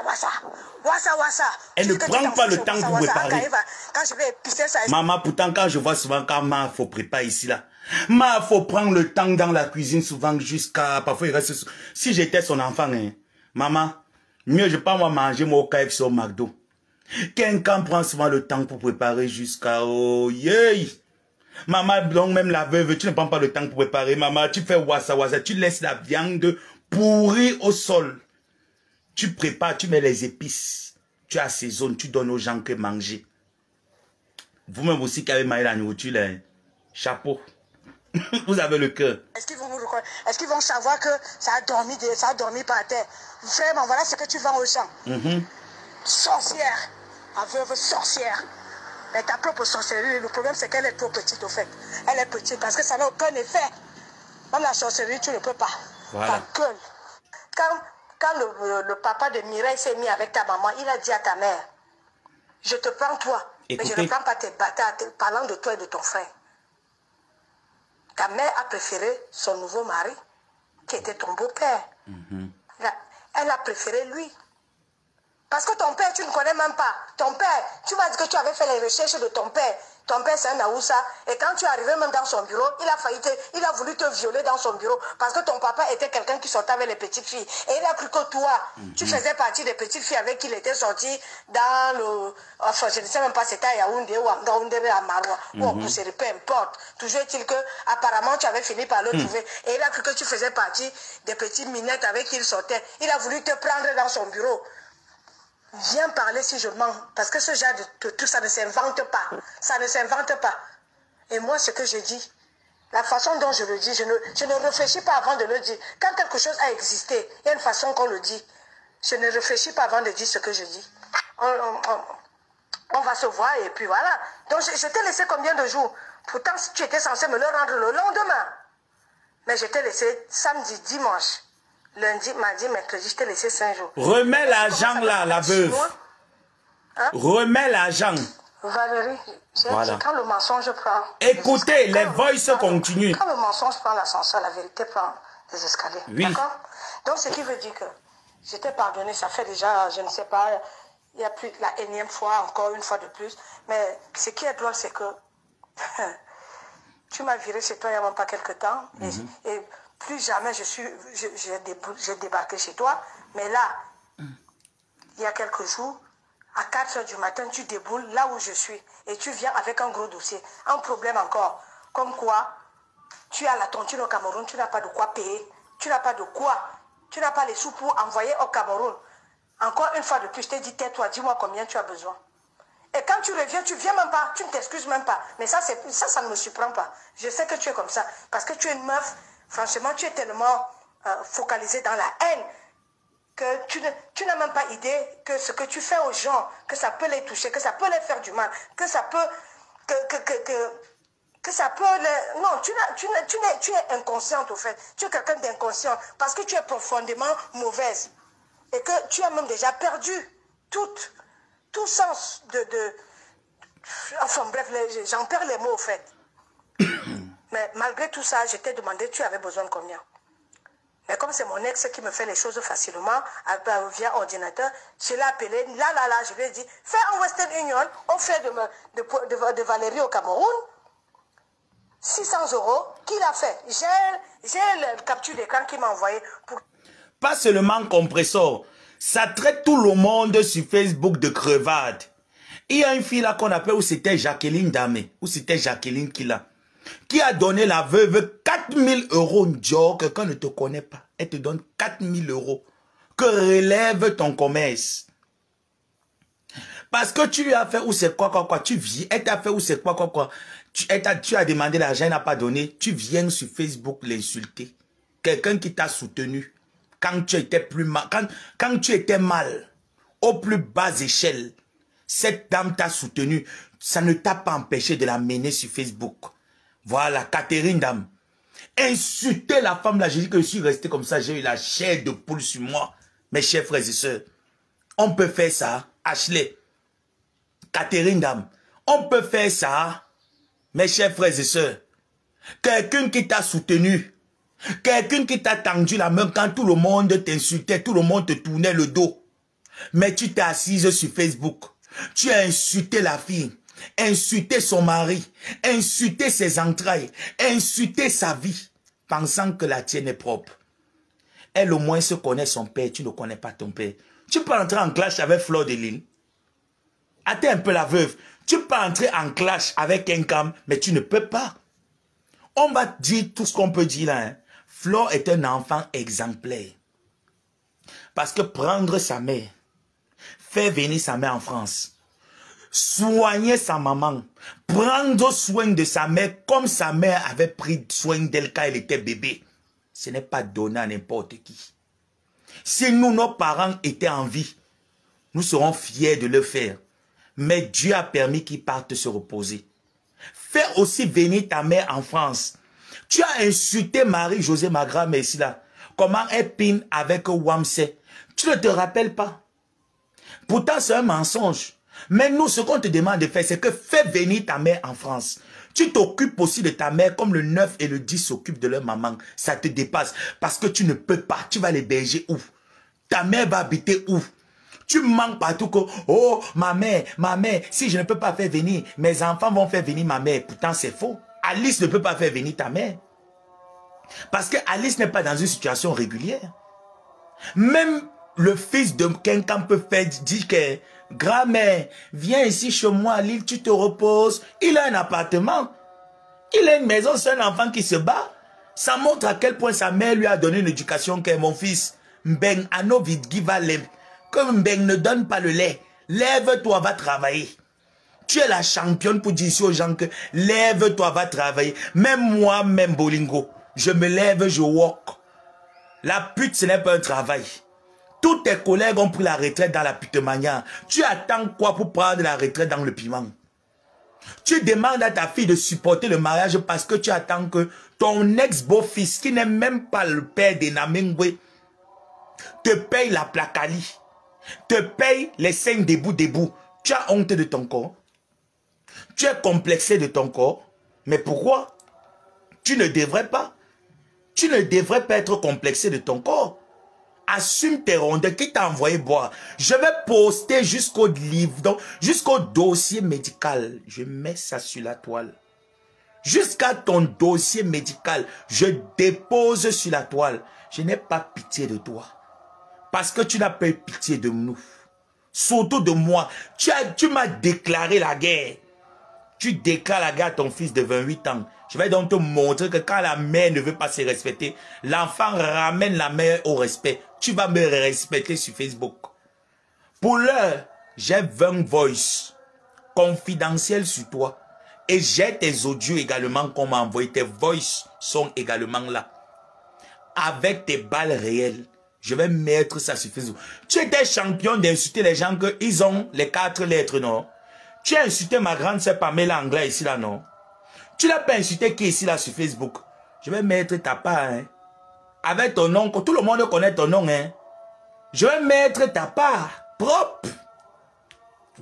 Elle ne prend pas le temps pour préparer. Quand je vais épicer ça. Maman, pourtant, quand je vois souvent quand il faut préparer ici, là. Il faut prendre le temps dans la cuisine souvent jusqu'à... Parfois, il reste... Si j'étais son enfant, hein, maman, mieux je pas moi manger mon KFC au McDo. Quelqu'un prend souvent le temps pour préparer jusqu'à... Oh, yeah. Maman, donc même la veuve, tu ne prends pas le temps pour préparer. Maman, tu fais wassa, tu laisses la viande pourrie au sol. Tu prépares, tu mets les épices. tu assaisonnes, tu donnes aux gens que manger. Vous-même aussi qui avez mangé la nourriture, là, chapeau. Vous avez le cœur. Est-ce qu'ils vont vous reconnaître? Est-ce qu'ils vont savoir que ça a dormi par terre? Vraiment, voilà ce que tu vends aux gens. Sorcière, la veuve sorcière. Mais ta propre sorcellerie, le problème c'est qu'elle est trop petite au fait. Elle est petite parce que ça n'a aucun effet. Même la sorcellerie, tu ne peux pas. Voilà. Ta gueule. Quand le papa de Mireille s'est mis avec ta maman, il a dit à ta mère, je te prends toi, écoutez, mais je ne prends pas tes bâtards, parlant de toi et de ton frère. Ta mère a préféré son nouveau mari, qui était ton beau-père. Elle a préféré lui. Parce que ton père, tu ne connais même pas. Ton père, tu m'as dit que tu avais fait les recherches de ton père. Ton père, c'est un Aoussa. Et quand tu es arrivé même dans son bureau, il a voulu te violer dans son bureau. Parce que ton papa était quelqu'un qui sortait avec les petites filles. Et il a cru que toi, tu faisais partie des petites filles avec qui il était sorti dans le... Enfin, je ne sais même pas si c'était à Yaoundé ou à Yaoundé à Maroua. Ou à Pousseri, peu importe. Toujours est-il que, apparemment, tu avais fini par le trouver. Et il a cru que tu faisais partie des petites minettes avec qui il sortait. Il a voulu te prendre dans son bureau. Viens parler si je mens, parce que ce genre de tout, ça ne s'invente pas. Ça ne s'invente pas. Et moi, ce que je dis, la façon dont je le dis, je ne réfléchis pas avant de le dire. Quand quelque chose a existé, il y a une façon qu'on le dit. Je ne réfléchis pas avant de dire ce que je dis. On va se voir et puis voilà. Donc, je t'ai laissé combien de jours? Pourtant, tu étais censé me le rendre le lendemain. Mais je t'ai laissé samedi, dimanche. Lundi, mardi, mercredi, je t'ai laissé 5 jours. Remets l'argent là, la veuve. Hein? Remets l'argent. Valérie, voilà. Quand le mensonge prend... Écoutez, les voices continuent. Quand le mensonge prend l'ascenseur, la vérité prend les escaliers. Oui. D'accord? Donc, ce qui veut dire que je t'ai pardonné, ça fait déjà, je ne sais pas, il y a plus la énième fois, encore une fois de plus. Mais ce qui est drôle, c'est que tu m'as viré chez toi il n'y a même pas quelque temps. Et plus jamais j'ai débarqué chez toi. Mais là, il y a quelques jours, à 4 h du matin, tu déboules là où je suis. Et tu viens avec un gros dossier. Un problème encore. Comme quoi, tu as la tontine au Cameroun, tu n'as pas de quoi payer. Tu n'as pas de quoi. Tu n'as pas les sous pour envoyer au Cameroun. Encore une fois de plus, je t'ai dit, tais-toi, dis-moi combien tu as besoin. Et quand tu reviens, tu viens même pas, tu ne t'excuses même pas. Mais ça ne me surprend pas. Je sais que tu es comme ça. Parce que tu es une meuf, franchement, tu es tellement focalisée dans la haine que tu n'as même pas idée que ce que tu fais aux gens, que ça peut les toucher, que ça peut les faire du mal, que ça peut... Que ça peut... Non, tu es inconsciente au fait. Tu es quelqu'un d'inconscient parce que tu es profondément mauvaise. Et que tu as même déjà perdu tout sens enfin bref, j'en perds les mots au fait. Mais malgré tout ça, je t'ai demandé, tu avais besoin de combien? Mais comme c'est mon ex qui me fait les choses facilement, via ordinateur, je l'ai appelé, là, je lui ai dit, fais en Western Union, on fait de Valérie au Cameroun, 600 €, qui l'a fait? J'ai le capture d'écran qui m'a envoyé pour... Pas seulement compresseur, ça traite tout le monde sur Facebook de crevade. Il y a une fille là qu'on appelle, où c'était Jacqueline Damé, où c'était Jacqueline qui a donné la veuve 4000 €, Dior, quelqu'un ne te connaît pas. Elle te donne 4000 € que relève ton commerce. Parce que tu lui as fait où c'est quoi, tu viens, elle t'a fait où c'est quoi. Tu as demandé l'argent, elle n'a pas donné. Tu viens sur Facebook l'insulter. Quelqu'un qui t'a soutenu quand tu étais quand tu étais mal, aux plus bas échelles. Cette dame t'a soutenu. Ça ne t'a pas empêché de la mener sur Facebook. Voilà, Catherine Dame. Insulter la femme là, j'ai dit que je suis resté comme ça, j'ai eu la chair de poule sur moi. Mes chers frères et sœurs, on peut faire ça, Ashley. Catherine Dame, on peut faire ça, mes chers frères et sœurs. Quelqu'un qui t'a soutenu, quelqu'un qui t'a tendu la main quand tout le monde t'insultait, tout le monde te tournait le dos. Mais tu t'es assise sur Facebook, tu as insulté la fille, insulté son mari, insulté ses entrailles, insulté sa vie, pensant que la tienne est propre. Elle au moins se connaît son père, tu ne connais pas ton père. Tu peux entrer en clash avec Fleur de Lille. Attends un peu la veuve. Tu peux entrer en clash avec un cam, mais tu ne peux pas. On va dire tout ce qu'on peut dire là. Hein. Fleur est un enfant exemplaire. Parce que prendre sa mère, faire venir sa mère en France. Soigner sa maman. Prendre soin de sa mère comme sa mère avait pris soin d'elle quand elle était bébé. Ce n'est pas donné à n'importe qui. Si nous, nos parents étaient en vie, nous serons fiers de le faire. Mais Dieu a permis qu'ils partent se reposer. Fais aussi venir ta mère en France. Tu as insulté Marie-Josée Magra, mais ici là. Comment elle pine avec Wamse. Tu ne te rappelles pas. Pourtant, c'est un mensonge. Mais nous, ce qu'on te demande de faire, c'est que fais venir ta mère en France. Tu t'occupes aussi de ta mère comme le 9 et le 10 s'occupent de leur maman. Ça te dépasse. Parce que tu ne peux pas. Tu vas l'héberger où? Ta mère va habiter où? Tu manques partout que, oh, ma mère, si je ne peux pas faire venir, mes enfants vont faire venir ma mère. Pourtant, c'est faux. Alice ne peut pas faire venir ta mère. Parce que Alice n'est pas dans une situation régulière. Même le fils de quelqu'un peut faire dire que, grand-mère, viens ici chez moi à Lille, tu te reposes. Il a un appartement. Il a une maison, c'est un enfant qui se bat. Ça montre à quel point sa mère lui a donné une éducation que mon fils, Mbeng Anovid Givalem. Comme Mbeng ne donne pas le lait, lève-toi, va travailler. Tu es la championne pour dire ici aux gens que lève-toi, va travailler. Même moi, même Bolingo, je me lève, je walk. La pute, ce n'est pas un travail. Tous tes collègues ont pris la retraite dans la putemania. Tu attends quoi pour prendre la retraite dans le piment? Tu demandes à ta fille de supporter le mariage parce que tu attends que ton ex-beau-fils, qui n'est même pas le père de Namengwe, te paye la placali, te paye les 5 debout. Tu as honte de ton corps. Tu es complexé de ton corps. Mais pourquoi? Tu ne devrais pas. Tu ne devrais pas être complexé de ton corps. Assume tes rondeurs. Qui t'a envoyé boire? Je vais poster jusqu'au livre, donc jusqu'au dossier médical. Je mets ça sur la toile. Jusqu'à ton dossier médical, je dépose sur la toile. Je n'ai pas pitié de toi. Parce que tu n'as pas eu pitié de nous. Surtout de moi. Tu m'as déclaré la guerre. Tu déclares la guerre à ton fils de 28 ans. Je vais donc te montrer que quand la mère ne veut pas se respecter, l'enfant ramène la mère au respect. Tu vas me respecter sur Facebook. Pour l'heure, j'ai 20 voices confidentielles sur toi. Et j'ai tes audios également qu'on m'a envoyé. Tes voices sont également là. Avec tes balles réelles. Je vais mettre ça sur Facebook. Tu étais champion d'insulter les gens qu'ils ont les 4 lettres, non? Tu as insulté ma grande sœur Pamela Anglais ici, là, non? Tu n'as pas insulté qui ici, là, sur Facebook? Je vais mettre ta part, hein? Avec ton nom, tout le monde connaît ton nom, hein? Je vais mettre ta part, propre.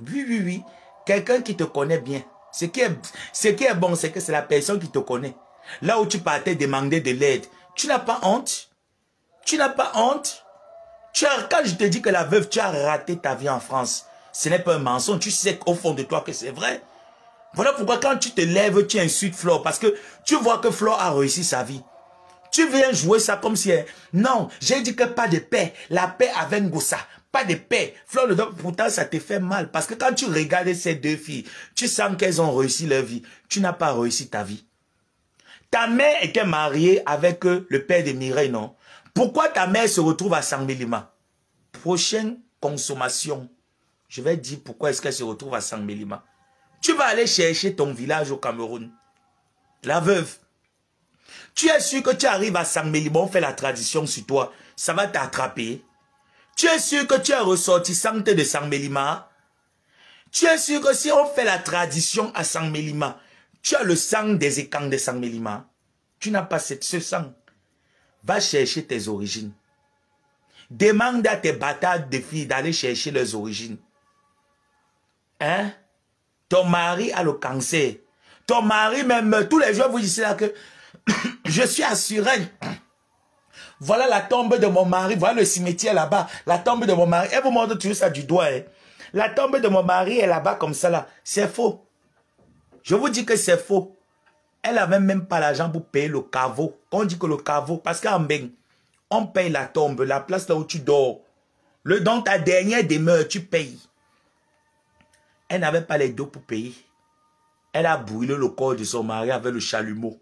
Oui. Quelqu'un qui te connaît bien. Ce qui est bon, c'est que c'est la personne qui te connaît. Là où tu partais demander de l'aide, tu n'as pas honte? Tu n'as pas honte? Quand je te dis que la veuve, tu as raté ta vie en France, ce n'est pas un mensonge. Tu sais au fond de toi que c'est vrai. Voilà pourquoi quand tu te lèves, tu insultes Flore. Parce que tu vois que Flore a réussi sa vie. Tu viens jouer ça comme si... Non, j'ai dit que pas de paix. La paix avec Ngoussa. Pas de paix. Flore, pourtant, ça te fait mal. Parce que quand tu regardes ces deux filles, tu sens qu'elles ont réussi leur vie. Tu n'as pas réussi ta vie. Ta mère était mariée avec le père de Mireille, non? Pourquoi ta mère se retrouve à Sangmelima? Prochaine consommation. Je vais dire pourquoi est-ce qu'elle se retrouve à Sangmelima. Tu vas aller chercher ton village au Cameroun. La veuve. Tu es sûr que tu arrives à Sangmelima, on fait la tradition sur toi. Ça va t'attraper. Tu es sûr que tu es ressortissante de Sangmelima. Tu es sûr que si on fait la tradition à Sangmelima, tu as le sang des écangs de Sangmelima. Tu n'as pas ce sang. Va chercher tes origines. Demande à tes bâtards de filles d'aller chercher leurs origines. Hein? Ton mari a le cancer. Ton mari même, tous les jours vous dites là que je suis assuré. Voilà la tombe de mon mari. Voilà le cimetière là-bas. La tombe de mon mari. Elle vous montre toujours ça du doigt. Hein? La tombe de mon mari est là-bas comme ça là. C'est faux. Je vous dis que c'est faux. Elle n'avait même pas l'argent pour payer le caveau. Quand on dit que le caveau, parce qu'en Beng, on paye la tombe, la place là où tu dors. Dans ta dernière demeure, tu payes. Elle n'avait pas les dos pour payer. Elle a brûlé le corps de son mari avec le chalumeau.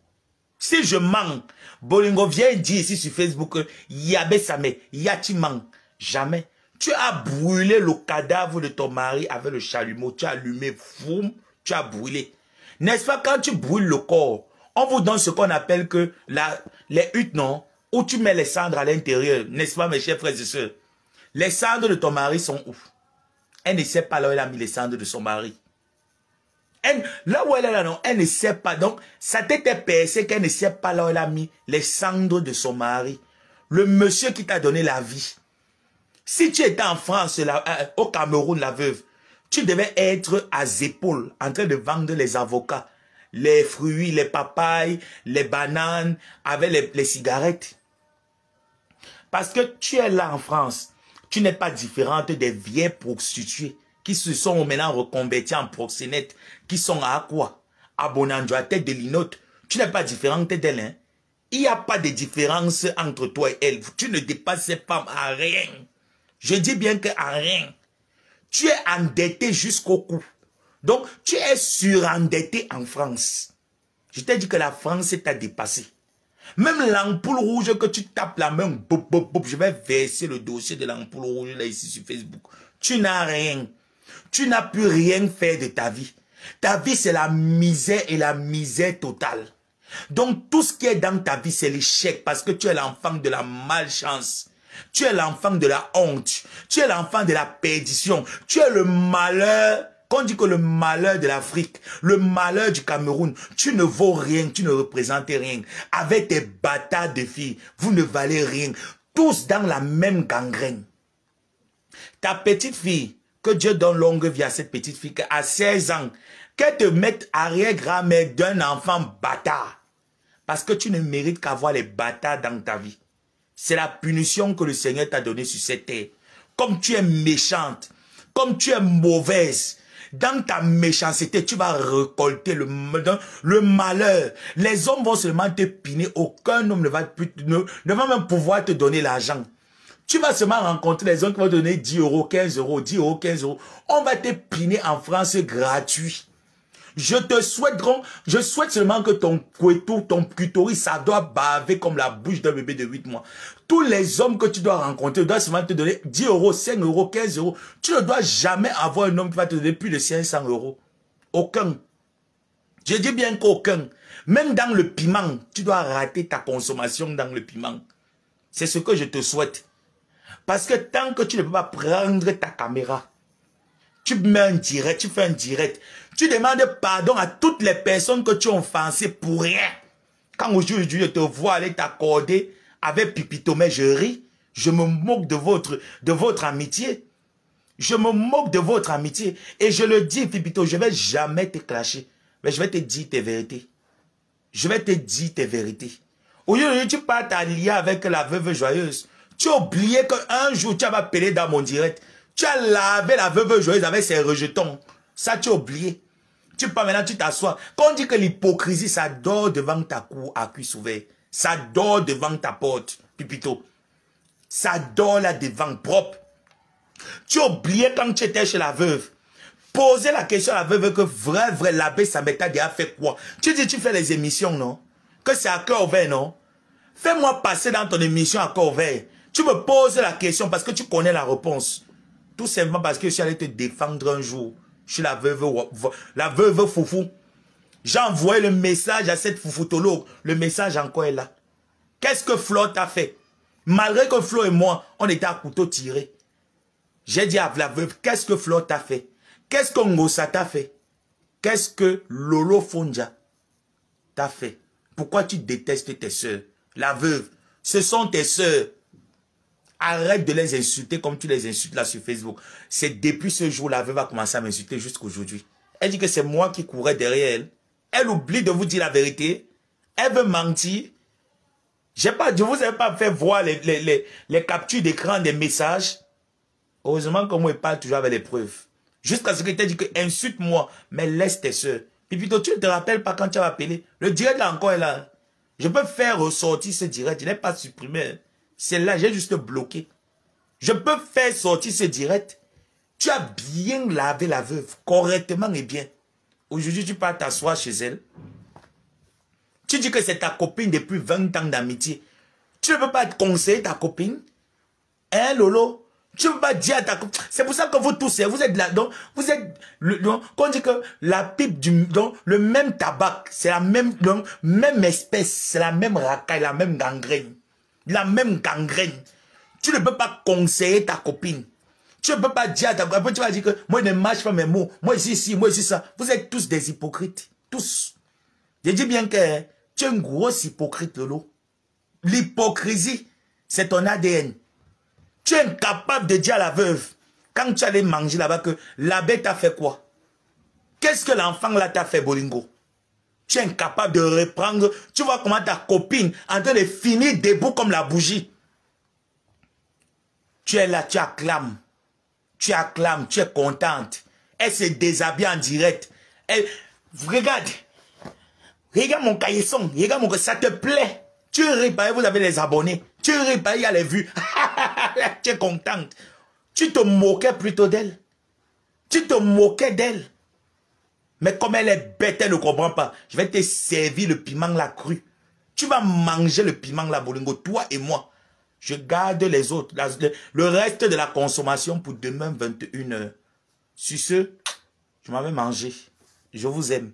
Si je mens, Bolingo vient dire ici sur Facebook, Yabé Samé, Yatimang. Jamais. Tu as brûlé le cadavre de ton mari avec le chalumeau. Tu as allumé, foum, tu as brûlé. N'est-ce pas, quand tu brûles le corps, on vous donne ce qu'on appelle que les huttes, non? Où tu mets les cendres à l'intérieur. N'est-ce pas, mes chers frères et sœurs? Les cendres de ton mari sont où? Elle ne sait pas là où elle a mis les cendres de son mari. Là où elle est là, non, elle ne sait pas. Donc, sa tête est percée qu'elle ne sait pas là où elle a mis les cendres de son mari. Le monsieur qui t'a donné la vie. Si tu étais en France, au Cameroun, la veuve, tu devais être à épaules, en train de vendre les avocats, les fruits, les papayes, les bananes, avec les cigarettes. Parce que tu es là en France. Tu n'es pas différente des vieilles prostituées qui se sont maintenant reconverties en proxénètes, qui sont à quoi? À Bonanjo, à tête de linotte. Tu n'es pas différente d'elles. Hein? Il n'y a pas de différence entre toi et elle. Tu ne dépasses ces femmes à rien. Je dis bien qu'à rien. Tu es endetté jusqu'au cou. Donc, tu es surendetté en France. Je t'ai dit que la France t'a dépassé. Même l'ampoule rouge que tu tapes la main, bop, bop, bop, je vais verser le dossier de l'ampoule rouge là ici sur Facebook. Tu n'as rien. Tu n'as plus rien fait de ta vie. Ta vie, c'est la misère et la misère totale. Donc, tout ce qui est dans ta vie, c'est l'échec parce que tu es l'enfant de la malchance. Tu es l'enfant de la honte. Tu es l'enfant de la perdition. Tu es le malheur. Quand on dit que le malheur de l'Afrique, le malheur du Cameroun, tu ne vaux rien, tu ne représentes rien. Avec tes bâtards de filles, vous ne valez rien. Tous dans la même gangrène. Ta petite fille, que Dieu donne longue vie à cette petite fille, à 16 ans, qu'elle te mette arrière-grand-mère d'un enfant bâtard. Parce que tu ne mérites qu'avoir les bâtards dans ta vie. C'est la punition que le Seigneur t'a donnée sur cette terre. Comme tu es méchante, comme tu es mauvaise, dans ta méchanceté, tu vas récolter le malheur. Les hommes vont seulement te piner. Aucun homme ne va même pouvoir te donner l'argent. Tu vas seulement rencontrer les hommes qui vont te donner 10 euros, 15 euros, 10 euros, 15 euros. On va te piner en France gratuit. Je souhaite seulement que ton clitoris, ça doit baver comme la bouche d'un bébé de 8 mois. Tous les hommes que tu dois rencontrer doivent seulement te donner 10 euros, 5 euros, 15 euros. Tu ne dois jamais avoir un homme qui va te donner plus de 500 euros. Aucun. Je dis bien qu'aucun. Même dans le piment, tu dois rater ta consommation dans le piment. C'est ce que je te souhaite. Parce que tant que tu ne peux pas prendre ta caméra, tu mets un direct, tu fais un direct. Tu demandes pardon à toutes les personnes que tu as offensées pour rien. Quand aujourd'hui je te vois aller t'accorder avec Pipito, mais je ris. Je me moque de votre amitié. Je me moque de votre amitié. Et je le dis, Pipito, je ne vais jamais te clasher. Mais je vais te dire tes vérités. Je vais te dire tes vérités. Aujourd'hui, tu pars t'allier avec la veuve joyeuse. Tu as oublié qu'un jour, tu vas appeler dans mon direct. Tu as lavé la veuve joyeuse avec ses rejetons. Ça, tu as oublié. Tu pars maintenant, tu t'assois. Quand on dit que l'hypocrisie, ça dort devant ta cour à cuisse ouvert. Ça dort devant ta porte, Pipito. Ça dort là devant, propre. Tu as oublié quand tu étais chez la veuve. Posez la question à la veuve que vrai, l'abbé Sameta déjà fait quoi? Tu dis, tu fais les émissions, non? Que c'est à cœur ouvert, non? Fais-moi passer dans ton émission à cœur ouvert. Tu me poses la question parce que tu connais la réponse. Tout simplement parce que je suis allé te défendre un jour. Je suis la veuve foufou. J'ai envoyé le message à cette foufoutologue. Le message encore est là. Qu'est-ce que Flo t'a fait? Malgré que Flo et moi, on était à couteau tiré. J'ai dit à la veuve, qu'est-ce que Flo t'a fait? Qu'est-ce que Ngosa t'a fait? Qu'est-ce que Lolo Fonja t'a fait? Pourquoi tu détestes tes soeurs? La veuve, ce sont tes soeurs. Arrête de les insulter comme tu les insultes là sur Facebook. C'est depuis ce jour, la veuve a commencé à m'insulter jusqu'aujourd'hui. Elle dit que c'est moi qui courais derrière elle. Elle oublie de vous dire la vérité. Elle veut mentir. Je ne vous ai pas fait voir les captures d'écran des messages. Heureusement que moi, je parle toujours avec les preuves. Jusqu'à ce que tu aies dit que insulte-moi, mais laisse tes soeurs. Puis plutôt, tu ne te rappelles pas quand tu as appelé. Le direct là encore est là. Je peux faire ressortir ce direct. Je n'ai pas supprimé. C'est là, j'ai juste bloqué. Je peux faire sortir ce direct. Tu as bien lavé la veuve, correctement et bien. Aujourd'hui, tu pars t'asseoir chez elle. Tu dis que c'est ta copine depuis 20 ans d'amitié. Tu ne peux pas conseiller ta copine. Hein, Lolo? Tu ne peux pas dire à ta copine. C'est pour ça que vous tous, vous êtes là. Donc, vous êtes. Donc, quand on dit que la pipe donc, le même tabac, c'est la même, donc, même espèce, c'est la même racaille, la même gangrène. La même gangrène. Tu ne peux pas conseiller ta copine. Tu ne peux pas dire à ta copine. Après, tu vas dire que moi, je ne mâche pas mes mots. Moi, ici, moi, ici, ça. Vous êtes tous des hypocrites. Tous. Je dis bien que tu es un gros hypocrite, Lolo. L'hypocrisie, c'est ton ADN. Tu es incapable de dire à la veuve, quand tu allais manger là-bas, que la bête t'a fait quoi? Qu'est-ce que l'enfant là t'a fait, Bolingo? Tu es incapable de reprendre. Tu vois comment ta copine en train de finir debout comme la bougie. Tu es là, tu acclames. Tu acclames, tu es contente. Elle se déshabille en direct. Elle, regarde. Regarde mon caillasson. Regarde mon... Ça te plaît. Tu ris, vous avez les abonnés. Tu ris, il y a les vues. Tu es contente. Tu te moquais plutôt d'elle. Tu te moquais d'elle. Mais comme elle est bête, elle ne comprend pas. Je vais te servir le piment là cru. Tu vas manger le piment là, Bolingo, toi et moi. Je garde les autres. Le reste de la consommation pour demain 21h. Sur ce, je m'avais mangé. Je vous aime.